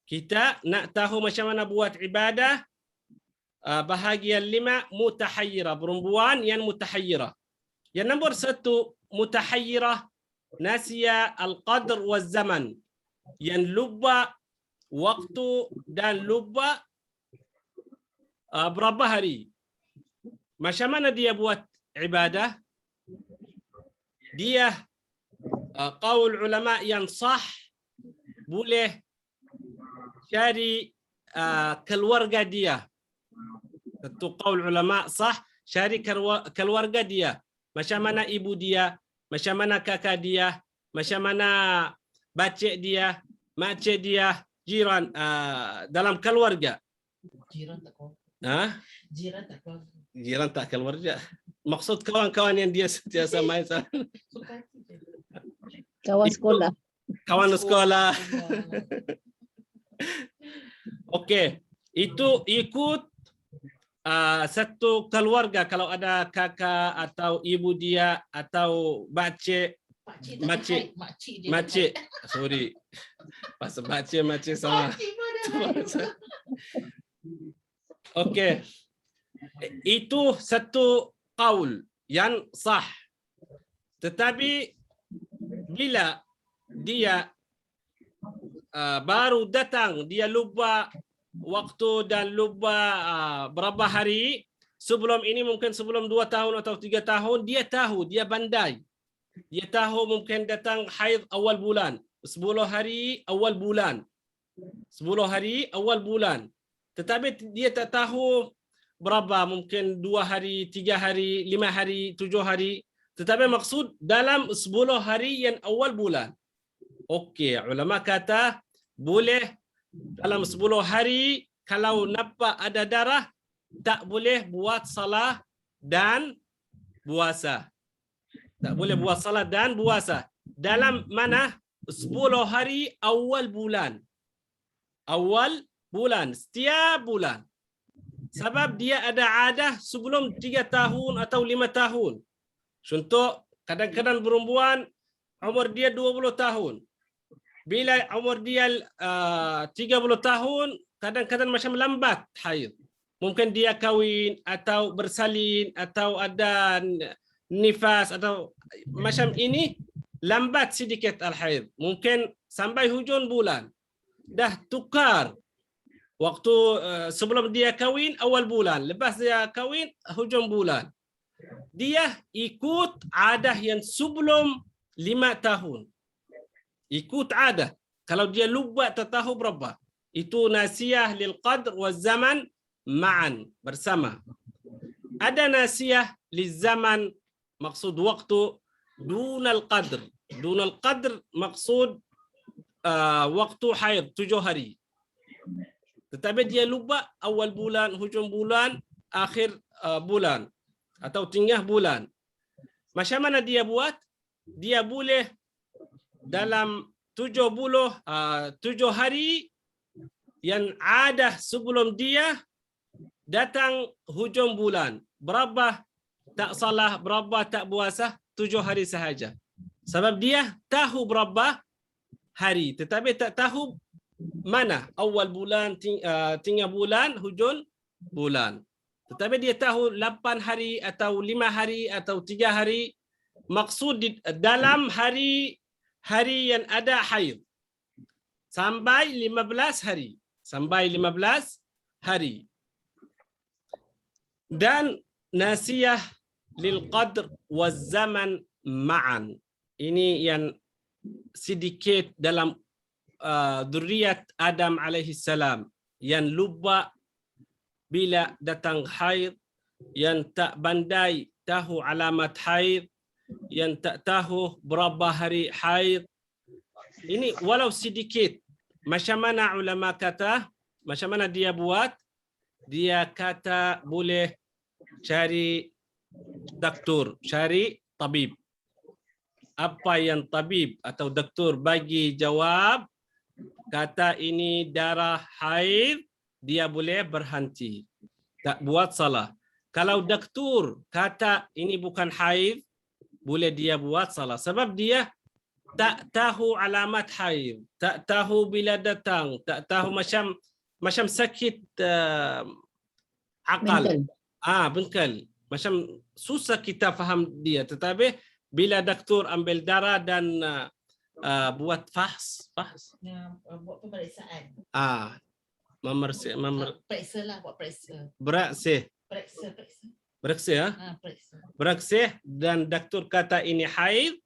Speaker 1: Kita nak tahu macam mana buat ibadah. Bahagian 5, mutahayyirah. Perempuan yang mutahayyirah. Yang nombor 1, mutahayyirah, nasiya al-qadr wa zaman. Yang lupa waktu dan lupa berapa hari. Macam mana dia buat ibadah? Dia qaul ulama yang sah, boleh cari keluarga dia. Itu qaul ulama sah, cari keluarga dia. Macam mana ibu dia, macam mana kakak dia, macam mana bacik dia, makcik dia, jiran dalam keluarga.
Speaker 4: Jiran tak kau.
Speaker 1: Jiran tak keluarga. Maksud kawan-kawan yang dia sentiasa main sana.
Speaker 5: Kawan sekolah.
Speaker 1: Kawan sekolah. Okey, itu ikut satu keluarga. Kalau ada kakak atau ibu dia atau bacik, makcik. Sorry. Pasal bacik sama. Okey. Itu satu qaul yang sah. Tetapi bila dia baru datang, dia lupa waktu dan lupa berapa hari. Sebelum ini mungkin sebelum 2 tahun atau 3 tahun, dia tahu, dia pandai. Dia tahu mungkin datang haid awal bulan. 10 hari awal bulan. 10 hari awal bulan. Tetapi dia tak tahu berapa, mungkin 2 hari, 3 hari, 5 hari, 7 hari. Tetapi maksud dalam 10 hari yang awal bulan. Okey, ulama kata boleh dalam 10 hari kalau nampak ada darah, tak boleh buat salat dan puasa. Tak boleh buat salat dan puasa. Dalam mana? 10 hari awal bulan. Awal bulan, setiap bulan. Sebab dia ada adah sebelum 3 tahun atau 5 tahun. Contoh, kadang-kadang perempuan umur dia 20 tahun. Bila umur dia 30 tahun, kadang-kadang macam lambat haid. Mungkin dia kahwin atau bersalin atau ada nifas atau macam ini, lambat sedikit al-haid. Mungkin sampai hujung bulan. Dah tukar. Waktu sebelum dia kahwin awal bulan, lepas dia kahwin hujung bulan. Dia ikut adah yang sebelum 5 tahun. Ikut adah. Kalau dia lupa tak tahu berapa. Itu nasiyah lil qadr wa zaman ma'an, bersama. Ada nasiyah lil zaman, maksud waktu, dunal qadr. Dunal qadr maksud waktu haid 7 hari. Tetapi dia lupa awal bulan, hujung bulan, akhir bulan atau tengah bulan. Macam mana dia buat? Dia boleh dalam 7 hari yang ada sebelum dia datang hujung bulan. Berapa tak salah, berapa tak puasa? 7 hari sahaja. Sebab dia tahu berapa hari, tetapi tak tahu mana awal bulan, tengah bulan, hujung bulan. Tetapi dia tahu 8 hari atau 5 hari atau 3 hari. Maksud dalam hari yang ada haid. Sampai 15 hari. Sampai 15 hari. Dan nasiyah lil qadr waz zaman ma'an. Ini yang sedikit dalam zuriat Adam alaihi salam yang lupa bila datang haid, yang tak pandai tahu alamat haid, yang tak tahu berapa hari haid. Ini walau sedikit. Macam mana ulama kata, macam mana dia buat? Dia kata boleh cari doktor, cari tabib. Apa yang tabib atau doktor bagi jawab, kata ini darah haid, dia boleh berhenti. Tak buat salah. Kalau doktor kata ini bukan haid, boleh dia buat salah. Sebab dia tak tahu alamat haid, tak tahu bila datang, tak tahu macam sakit akal. Bengkal. Macam susah kita faham dia. Tetapi bila doktor ambil darah dan buat fahs.
Speaker 4: Buat pemeriksaan. Periksa lah, buat periksa.
Speaker 1: Periksa dan doktor kata ini haid,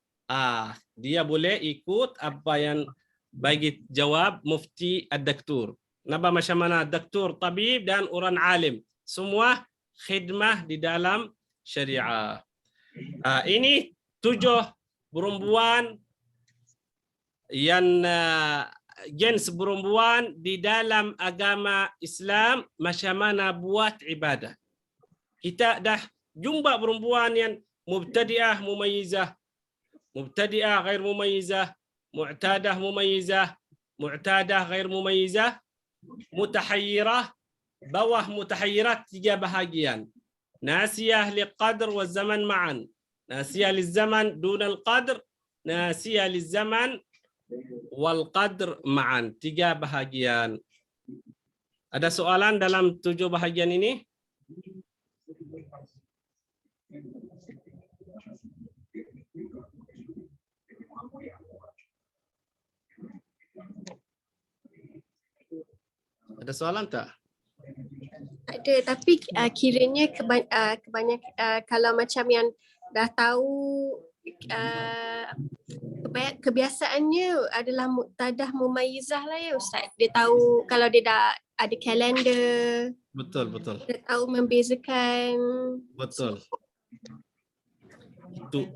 Speaker 1: dia boleh ikut apa yang bagi jawab mufti ad-doktor. Naba macam mana doktor, tabib dan orang alim. Semua khidmah di dalam syariah. Ini 7 perempuan yang jenis perempuan di dalam agama Islam macam mana buat ibadah. Kita dah jumpa perempuan yang mubtadi'ah mumayyizah, mubtadi'ah ghair mumayyizah, mu'tadah mumayyizah, mu'tadah ghair mumayyizah, mutahayyirah, bawah mutahayyirat 3 bahagian. Nasiyah liqadr wa zaman ma'an. Nasiyah lizaman dunal qadr, nasiyah lizaman wal qadr ma'an. 3 bahagian. Ada soalan dalam 7 bahagian ini? Ada soalan tak?
Speaker 2: Ada, tapi kiranya kebanyakan kalau macam yang dah tahu kebiasaannya adalah muqtadah mumayyizah lah ya Ustaz. Dia tahu kalau dia dah ada kalender.
Speaker 1: Betul.
Speaker 2: Dia tahu membezakan.
Speaker 1: Betul.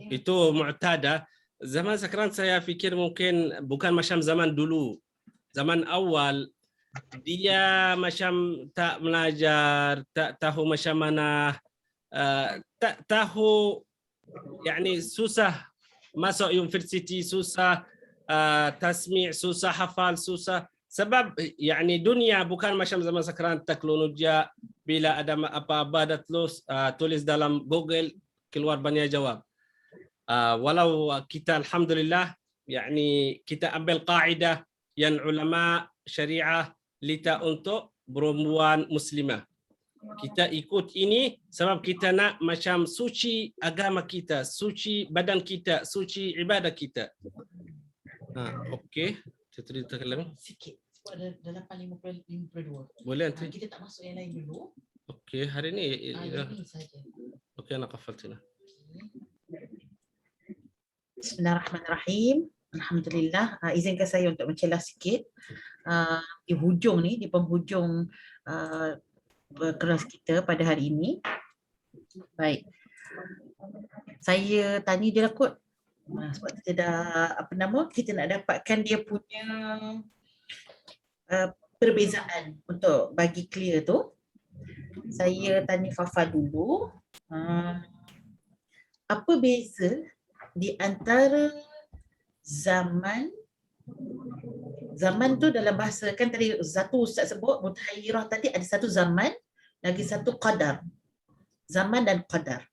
Speaker 1: Itu mu'tadah. Zaman sekarang saya fikir mungkin bukan macam zaman dulu. Zaman awal dia macam tak belajar, tak tahu macam mana, tak tahu, yakni susah masuk universiti, susah tasmi', susah hafal, susah. Sebab yakni dunia bukan macam zaman sekarang, teknologi bila ada apa-apa dah tulis dalam Google keluar banyak jawab. Walau kita alhamdulillah yakni kita ambil kaidah yang ulama syariah lita untuk perempuan muslimah. Kita ikut ini sebab kita nak macam suci agama kita, suci badan kita, suci ibadah kita. Okey. Saya terima
Speaker 4: Sikit. Sebab ada 8:52.
Speaker 1: Boleh nanti.
Speaker 4: Kita tak masuk yang lain dulu.
Speaker 1: Okey, hari ni.
Speaker 4: Ini saja.
Speaker 1: Okey, nak kafal sini.
Speaker 6: Bismillahirrahmanirrahim. Alhamdulillah. Izinkan saya untuk mencelah sikit. Di hujung ni, di penghujung kelas kita pada hari ini. Baik. Saya tanya dia lah kot. Sebab kita dah, kita nak dapatkan dia punya perbezaan untuk bagi clear tu. Saya tanya Fafa dulu. Apa beza di antara zaman tu dalam bahasa, kan tadi satu Ustaz sebut mutahayyirah tadi, ada satu zaman, lagi satu qadar. Zaman dan qadar.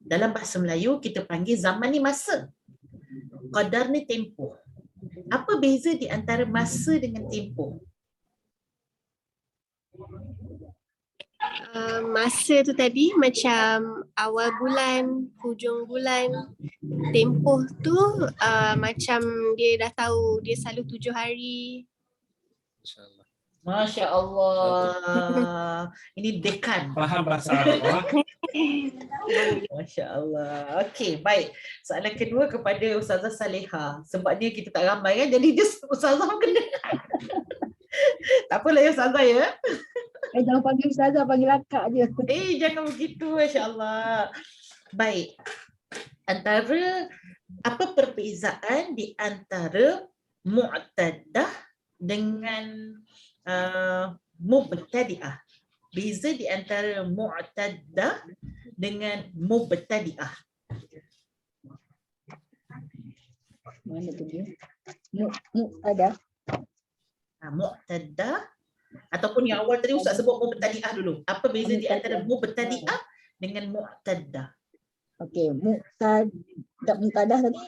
Speaker 6: Dalam bahasa Melayu kita panggil zaman ni masa. Qadar ni tempoh. Apa beza di antara masa dengan tempoh?
Speaker 2: Masa tu tadi macam awal bulan, hujung bulan. Tempoh tu macam dia dah tahu dia selalu 7 hari.
Speaker 1: InsyaAllah.
Speaker 6: Masya Allah. Ini dekan.
Speaker 1: Faham bahasa Arab.
Speaker 6: Masya Allah. Okey, baik. Soalan kedua kepada Ustazah Saleha. Sebab dia kita tak ramai kan, jadi dia Ustazah kena. Tak apalah ya Ustazah ya.
Speaker 5: Jangan panggil Ustazah, panggil akak je.
Speaker 6: Jangan begitu, Masya Allah. Baik. Apa perbezaan di antara mu'tadah dengan mubtadi'ah? Beza di antara mu'tadah dengan mubtadi'ah.
Speaker 5: Mana tu dia? Mu'tadah.
Speaker 6: Mu'tadah ataupun yang awal tadi Ustaz sebut mubtadi'ah dulu. Apa beza di antara mubtadi'ah dengan mu'tadah?
Speaker 5: Okey, mu'tadah tadi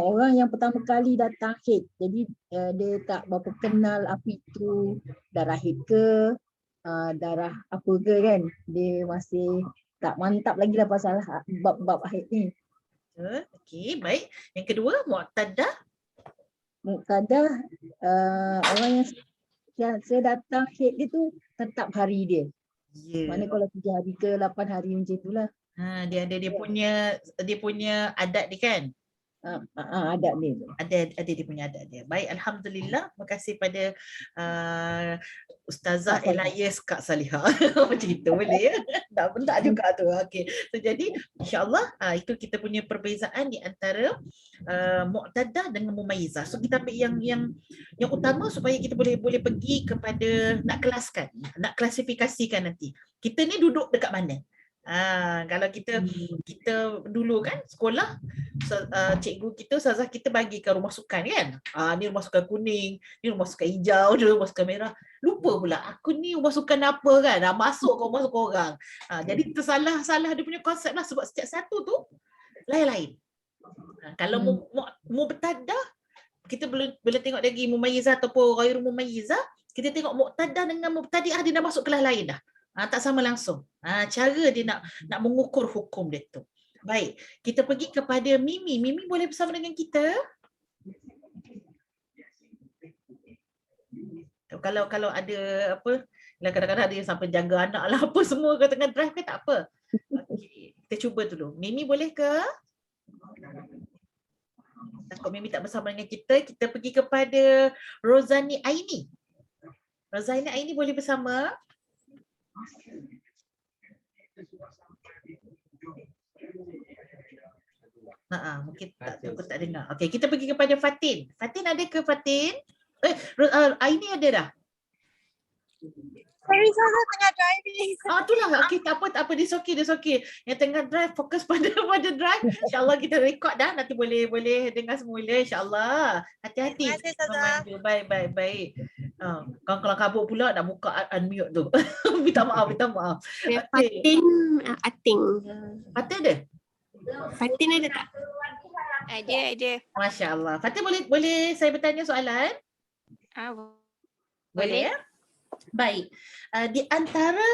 Speaker 5: orang yang pertama kali datang haid. Jadi dia tak berapa kenal apa itu darah haid ke, darah apa ke kan. Dia masih tak mantap lagi lah pasal bab-bab haid ni.
Speaker 6: Okey, baik. Yang kedua, mu'tadah.
Speaker 5: Mu'tadah orang yang saya datang haid dia tu tetap hari dia. Mana kalau 7 hari ke 8 hari macam itulah.
Speaker 6: Dia ada dia punya adat dia kan?
Speaker 5: Adat dia.
Speaker 6: Ada dia punya adat dia. Baik, alhamdulillah. Terima kasih pada Ustazah Elias Kak Saleha. Macam itu boleh ya? Tak juga tu. Okey. So, jadi insya-Allah itu kita punya perbezaan di antara mu'tadah dengan mumayyizah. So kita ambil yang utama supaya kita boleh pergi kepada nak kelaskan, nak klasifikasikan nanti. Kita ni duduk dekat mana? Kalau kita dulu kan sekolah, cikgu kita, ustazah kita bagikan rumah sukan kan. Ni rumah sukan kuning, ni rumah sukan hijau, ni rumah sukan merah. Lupa pula aku ni rumah sukan apa kan. Masuk ke rumah sukan orang. Jadi tersalah dia punya konsep lah, sebab setiap satu tu lain-lain. Kalau mubtadah, kita boleh tengok lagi mumayyizah ataupun ghairu mumayyizah. Kita tengok muqtadah dengan mubtadi'ah, dia dah masuk kelas lain dah. Tak sama langsung. Cara dia nak mengukur hukum dia tu. Baik, kita pergi kepada Mimi. Mimi boleh bersama dengan kita? Kalau ada apa, kadang-kadang ada yang sampai jaga anak lah apa semua ke tengah drive ke, tak apa. Okay, kita cuba dulu. Mimi boleh ke? Takut Mimi tak bersama dengan kita, kita pergi kepada Rozani Aini. Rozani Aini boleh bersama? Mungkin tak dengar. Okey, kita pergi kepada Fatin. Fatin ada ke Fatin? Aini ada dah?
Speaker 2: Sorry, saya tengah driving.
Speaker 6: Itulah. Okey, tak apa. Dia okey. Yang tengah drive, fokus pada drive. InsyaAllah kita record dah. Nanti boleh dengar semula insyaAllah. Hati-hati.
Speaker 2: Terima kasih, Ustazah.
Speaker 6: Baik. Kalau kabut pula nak buka unmute tu. Minta maaf.
Speaker 2: Fatin, Ating.
Speaker 6: Fatin ada?
Speaker 2: Fatin ada tak? Ada.
Speaker 6: Masya Allah. Fatin boleh saya bertanya soalan? Boleh ya? Baik. Di antara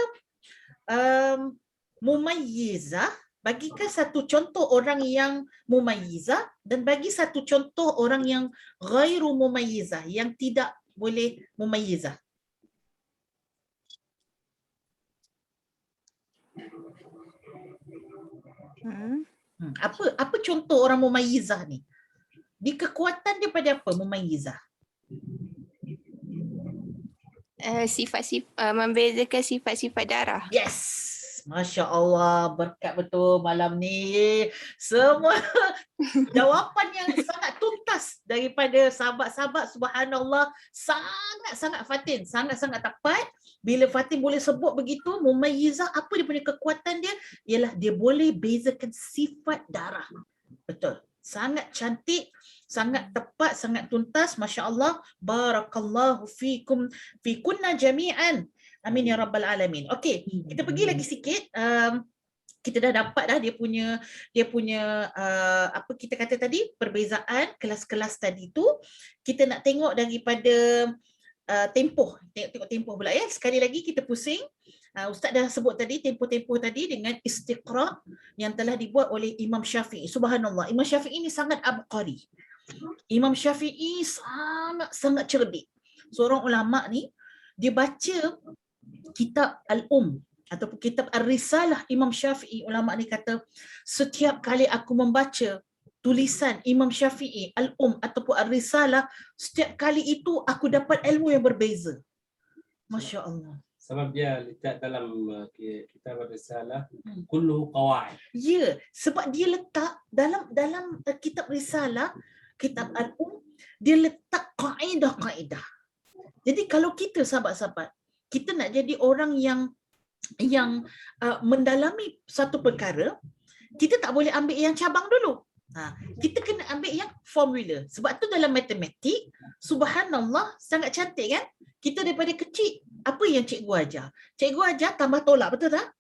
Speaker 6: mumayyizah, bagikan satu contoh orang yang mumayyizah dan bagi satu contoh orang yang ghairu mumayyizah, yang tidak boleh mumayyizah. Apa contoh orang mumayyizah ni? Di kekuatan dia pada apa Mumayyizah?
Speaker 2: Membezakan sifat-sifat darah.
Speaker 6: Yes. Masya Allah, berkat betul malam ni. Semua jawapan yang sangat tuntas daripada sahabat-sahabat, subhanallah. Sangat-sangat Fatin, sangat-sangat tepat. Bila Fatin boleh sebut begitu, Mumayyizah, apa dia punya kekuatan dia? Ialah dia boleh bezakan sifat darah. Betul. Sangat cantik, sangat tepat, sangat tuntas. Masya Allah. Barakallahu fikum, fikunna jami'an. Amin ya rabbal alamin. Okey, kita pergi lagi sikit. Kita dah dapat dah dia punya apa kita kata tadi, perbezaan kelas-kelas tadi tu. Kita nak tengok daripada tempoh. Tengok tempoh pula ya. Sekali lagi kita pusing. Ustaz dah sebut tadi tempoh-tempoh tadi dengan istiqra yang telah dibuat oleh Imam Syafi'i. Subhanallah. Imam Syafi'i ini sangat abqari. Imam Syafi'i sangat cerdik. Seorang ulama ni dia baca kitab ataupun kitab Ar-Risalah Imam Syafi'i. Ulama ni kata setiap kali aku membaca tulisan Imam Syafi'i ataupun Ar-Risalah, setiap kali itu aku dapat ilmu yang berbeza. Masya Allah.
Speaker 1: Sebab dia letak dalam kitab Ar-Risalah kulluhu qawaid.
Speaker 6: Ya, sebab dia letak dalam kitab Risalah, kitab dia letak kaedah-kaedah. Jadi kalau kita sahabat-sahabat, kita nak jadi orang yang mendalami satu perkara, kita tak boleh ambil yang cabang dulu. Kita kena ambil yang formula. Sebab tu dalam matematik, subhanallah, sangat cantik kan? Kita daripada kecil, apa yang cikgu ajar? Cikgu ajar tambah tolak, betul tak?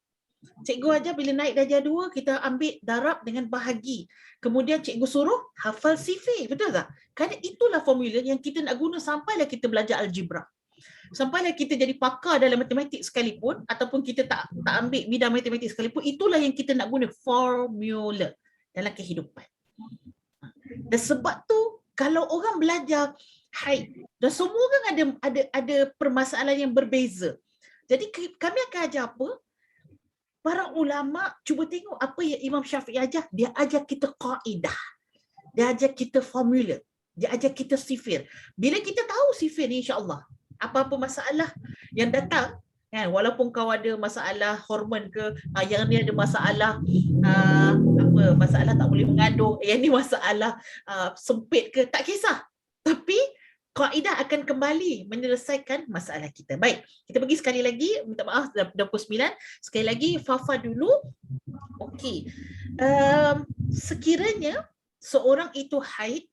Speaker 6: Cikgu ajar bila naik darjah 2, kita ambil darab dengan bahagi. Kemudian cikgu suruh hafal sifir, betul tak? Kerana itulah formula yang kita nak guna sampailah kita belajar algebra. Sampailah kita jadi pakar dalam matematik sekalipun, ataupun kita tak ambil bidang matematik sekalipun, itulah yang kita nak guna, formula dalam kehidupan. Dan sebab tu kalau orang belajar haid, dan semua orang ada permasalahan yang berbeza. Jadi kami akan ajar apa? Para ulama cuba tengok apa yang Imam Syafi'i ajar. Dia ajar kita kaedah. Dia ajar kita formula. Dia ajar kita sifir. Bila kita tahu sifir ni, insya-Allah, apa-apa masalah yang datang, kan, walaupun kau ada masalah hormon ke, yang ni ada masalah masalah tak boleh mengandung, yang ni masalah sempit ke, tak kisah. Tapi kaedah akan kembali menyelesaikan masalah kita. Baik, kita pergi sekali lagi, minta maaf 29. Sekali lagi Fafa dulu. Okey. Sekiranya seorang itu haid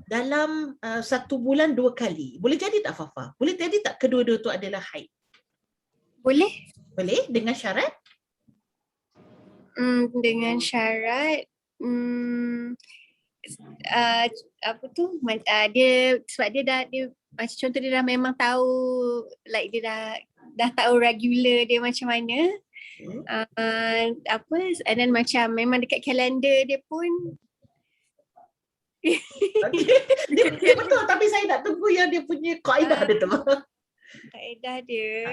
Speaker 6: dalam 1 bulan 2 kali, boleh jadi tak Fafa? Boleh jadi tak kedua-dua tu adalah haid?
Speaker 2: Boleh?
Speaker 6: Boleh, dengan syarat?
Speaker 2: Dengan syarat apa tu? Dia sebab dia macam contoh dia dah memang tahu, like dia dah tahu regular dia macam mana. And then macam memang dekat kalender dia pun.
Speaker 6: Dia betul, tapi saya nak tunggu yang dia punya kaedah dia tu.
Speaker 2: Kaedah dia.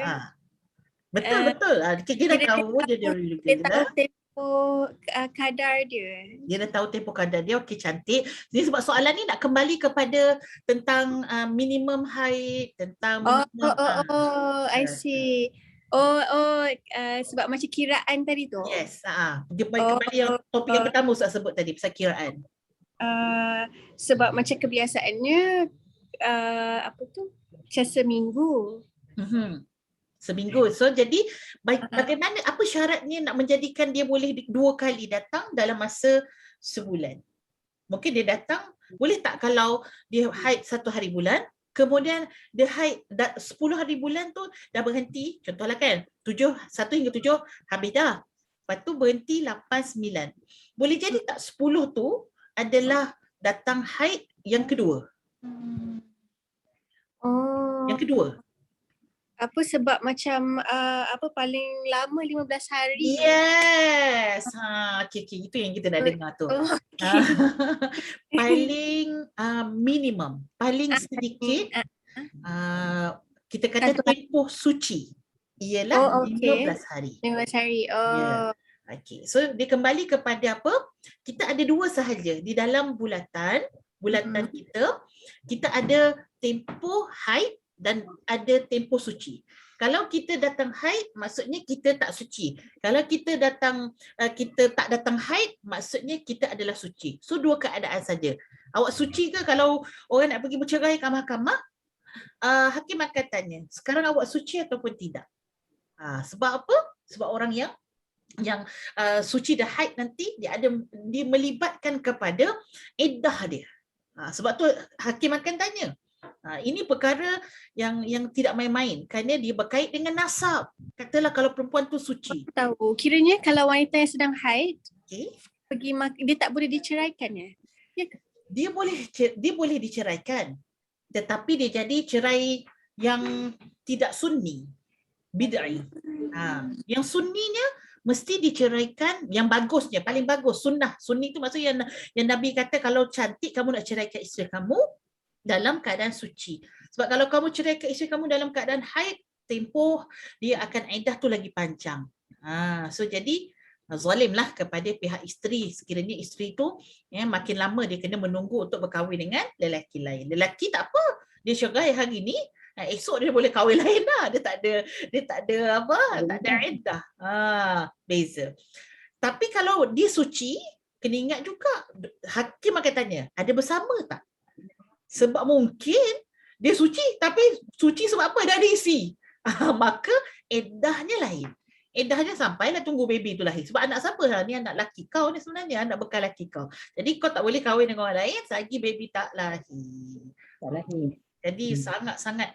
Speaker 6: Betul. Dia dah tahu dia
Speaker 2: tahu tempoh kadar dia.
Speaker 6: Dia dah tahu tempoh kadar dia. Okey, cantik. Jadi sebab soalan ni nak kembali kepada tentang minimum haid, tentang
Speaker 2: I see. Sebab macam kiraan tadi tu.
Speaker 6: Yes, dia kembali yang topik yang pertama Ustaz sebut tadi, pasal kiraan.
Speaker 2: Sebab macam kebiasaannya macam seminggu.
Speaker 6: Seminggu. So jadi bagaimana, apa syaratnya nak menjadikan dia boleh 2 kali datang dalam masa sebulan? Mungkin dia datang, boleh tak kalau dia haid 1 hari bulan, kemudian dia haid 10 hari bulan tu dah berhenti, contohlah kan 1 hingga 7 habis dah. Lepas tu berhenti 8, 9. Boleh jadi tak 10 tu adalah datang haid yang kedua? Yang kedua.
Speaker 2: Apa sebab macam paling lama 15 hari.
Speaker 6: Yes. Okay, itu yang kita nak dengar tu. Paling minimum, paling sedikit kita kata tempoh suci ialah 15 hari.
Speaker 2: 15 hari.
Speaker 6: Okay. So dia kembali kepada apa? Kita ada 2 sahaja di dalam bulatan, bulatan kita ada tempoh haid dan ada tempoh suci. Kalau kita datang haid, maksudnya kita tak suci. Kalau kita tak datang haid, maksudnya kita adalah suci. So dua keadaan saja. Awak suci ke kalau orang nak pergi bercerai kat mahkamah? Hakim akan tanya, sekarang awak suci ataupun tidak? Sebab apa? Sebab orang yang suci dah haid nanti dia melibatkan kepada iddah dia. Sebab tu hakim akan tanya. Ini perkara yang tidak main-main kerana dia berkait dengan nasab. Katalah kalau perempuan tu suci.
Speaker 2: Tahu. Kiranya kalau wanita yang sedang haid,
Speaker 6: Okay.
Speaker 2: dia tak boleh diceraikan ya? Ya ke?
Speaker 6: Dia boleh diceraikan. Tetapi dia jadi cerai yang tidak sunni. Bid'ah. Yang sunninya mesti diceraikan, yang bagusnya, paling bagus, sunnah. Sunni itu maksudnya yang Nabi kata kalau cantik kamu nak ceraikan isteri kamu dalam keadaan suci. Sebab kalau kamu ceraikan isteri kamu dalam keadaan haid, tempoh dia akan iddah tu lagi panjang. So jadi zalimlah kepada pihak isteri sekiranya isteri tu makin lama dia kena menunggu untuk berkahwin dengan lelaki lain. Lelaki tak apa, dia cerai hari ni, esok dia boleh kahwin lain dah. Dia tak ada iddah. Beza. Tapi kalau dia suci, kena ingat juga hakim akan tanya, ada bersama tak? Sebab mungkin dia suci, tapi suci sebab apa? Dah ada isi. Maka iddahnya lain. Iddahnya sampailah tunggu baby tu lahir. Sebab anak siapa? Ni anak laki kau ni sebenarnya, anak bekal laki kau. Jadi kau tak boleh kahwin dengan orang lain selagi baby tak lahir. Jadi sangat-sangat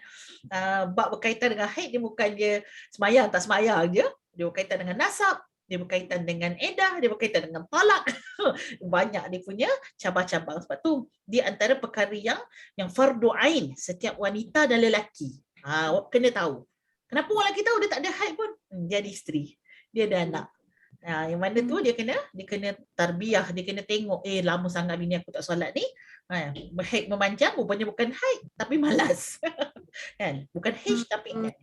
Speaker 6: bab berkaitan dengan haid, dia bukan dia semayang tak semayang je. Dia berkaitan dengan nasab, dia berkaitan dengan iddah, dia berkaitan dengan talak. Banyak dia punya cabang-cabang. Sebab tu dia antara perkara yang fardu ain setiap wanita dan lelaki. Kena tahu. Kenapa orang lelaki tahu dia tak ada haid pun? Dia ada isteri, dia ada anak. Yang mana tu dia kena tarbiyah, dia kena tengok lama sangat bini aku tak solat ni. Haid memanjang rupanya bukan haid tapi malas. Kan? Bukan haid tapi kan.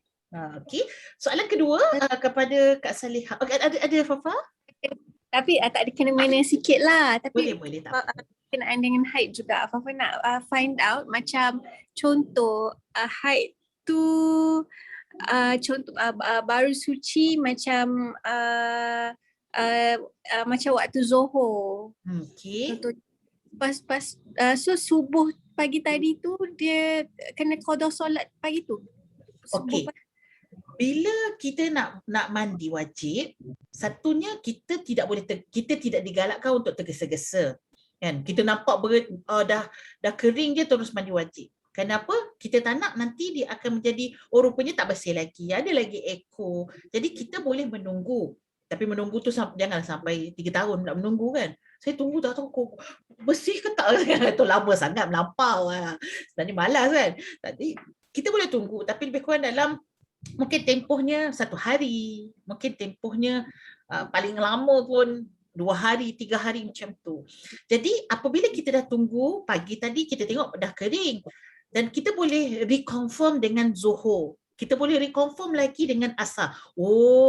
Speaker 6: Okey. Soalan kedua kepada Kak Salihah. Okay, ada Fafa?
Speaker 2: Tapi tak ada kena mena sikit lah. Tapi
Speaker 6: Boleh tak apa.
Speaker 2: kenaan dengan haid juga. Fafa nak find out macam contoh haid tu contoh baru suci macam macam waktu Zohor.
Speaker 6: Okey.
Speaker 2: Contoh pas so subuh pagi tadi tu dia kena qada solat pagi tu.
Speaker 6: Okey. Bila kita nak mandi wajib, satunya kita tidak digalakkan untuk tergesa-gesa. Kan? Kita nampak dah kering je terus mandi wajib. Kenapa? Kita tak nak nanti dia akan menjadi rupanya tak bersih lagi. Ada lagi ekor. Jadi kita boleh menunggu. Tapi menunggu tu jangan sampai 3 tahun nak menunggu kan. Saya tunggu tak tahu bersih ke tak. Itu lama sangat melampau. Sebenarnya malas kan. Tadi kita boleh tunggu tapi lebih kurang dalam mungkin tempohnya 1 hari. Mungkin tempohnya paling lama pun 2 hari, 3 hari macam tu. Jadi apabila kita dah tunggu pagi tadi kita tengok dah kering. Dan kita boleh reconfirm dengan Zohor. Kita boleh reconfirm lagi dengan Asar.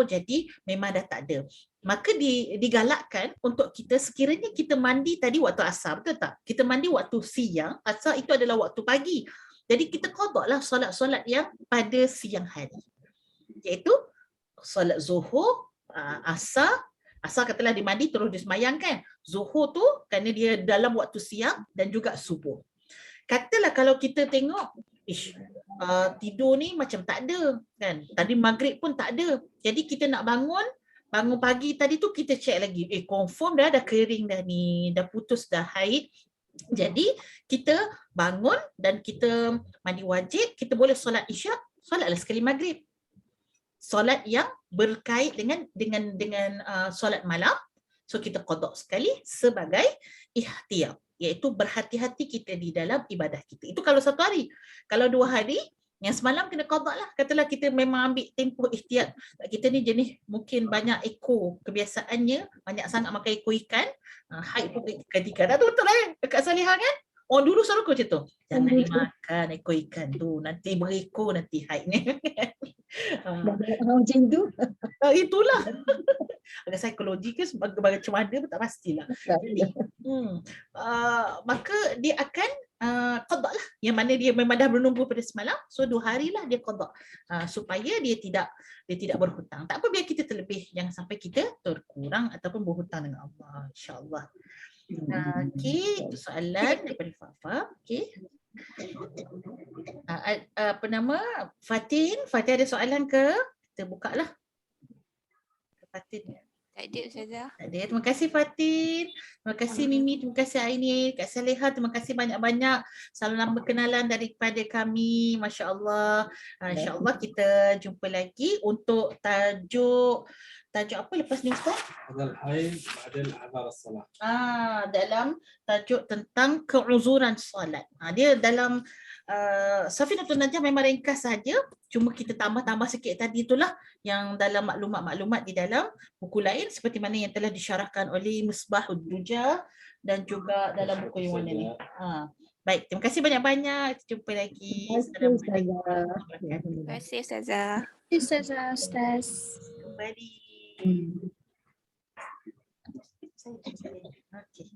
Speaker 6: Jadi memang dah tak ada. Maka digalakkan untuk kita sekiranya kita mandi tadi waktu Asar, betul tak? Kita mandi waktu siang, Asar itu adalah waktu pagi. Jadi kita qadaklah solat-solat yang pada siang hari. Iaitu solat Zohor, Asar. Asar katalah dia mandi terus dia semayang kan. Zohor tu kerana dia dalam waktu siang dan juga subuh. Katalah kalau kita tengok tidur ni macam tak ada kan. Tadi maghrib pun tak ada. Jadi kita nak bangun pagi tadi tu kita check lagi. Confirm dah kering dah ni, dah putus dah haid. Jadi kita bangun dan kita mandi wajib, kita boleh solat isyak, solatlah sekali maghrib. Solat yang berkait dengan solat malam. So kita qada sekali sebagai ihtiyat. Iaitu berhati-hati kita di dalam ibadah kita. Itu kalau 1 hari. Kalau 2 hari, yang semalam kena qada lah. Katalah kita memang ambil tempoh ihtiyat. Kita ni jenis mungkin banyak ekor kebiasaannya. Banyak sangat makan ekor ikan. Haid pun ketika. Dah tu betul lah Kak Salihah kan? Dulu selalu aku macam tu. Jangan dimakan ekor ikan tu. Nanti berekor nanti haid ni.
Speaker 5: Macam tu.
Speaker 6: Itulah. Agak psikologi ke sebagai macam mana pun tak pastilah. Jadi, maka dia akan qada lah. Yang mana dia memang dah menunggu pada semalam, so 2 hari lah dia qada. Supaya dia tidak berhutang. Tak apa, biar kita terlebih, jangan sampai kita terkurang ataupun berhutang dengan Allah, insya-Allah. Okey, itu soalan daripada Fafa. Okey. Apa nama? Fatin ada soalan ke? Kita buka lah. Fatin.
Speaker 7: Tak ada Ustazah.
Speaker 6: Tak ada. Terima kasih Fatin. Terima kasih Mimi, terima kasih Aini, Kak Saleha, terima kasih banyak-banyak. Salam berkenalan daripada kami. Masya-Allah. Insya-Allah kita jumpa lagi untuk tajuk apa lepas ni Ustaz?
Speaker 1: Adal haid ba'dal a'dhar as-salah.
Speaker 6: Dalam tajuk tentang keuzuran solat. Dia dalam Safinatul Najah memang ringkas saja, cuma kita tambah-tambah sikit tadi itulah yang dalam maklumat-maklumat di dalam buku lain seperti mana yang telah disyarahkan oleh Misbahud Duja dan juga dalam buku yang mana ni. Baik, terima kasih banyak-banyak. Kita jumpa lagi. Assalamualaikum warahmatullahi wabarakatuh.
Speaker 7: Terima kasih Ustazah.
Speaker 2: Ustaz.
Speaker 6: Kembali. Okey.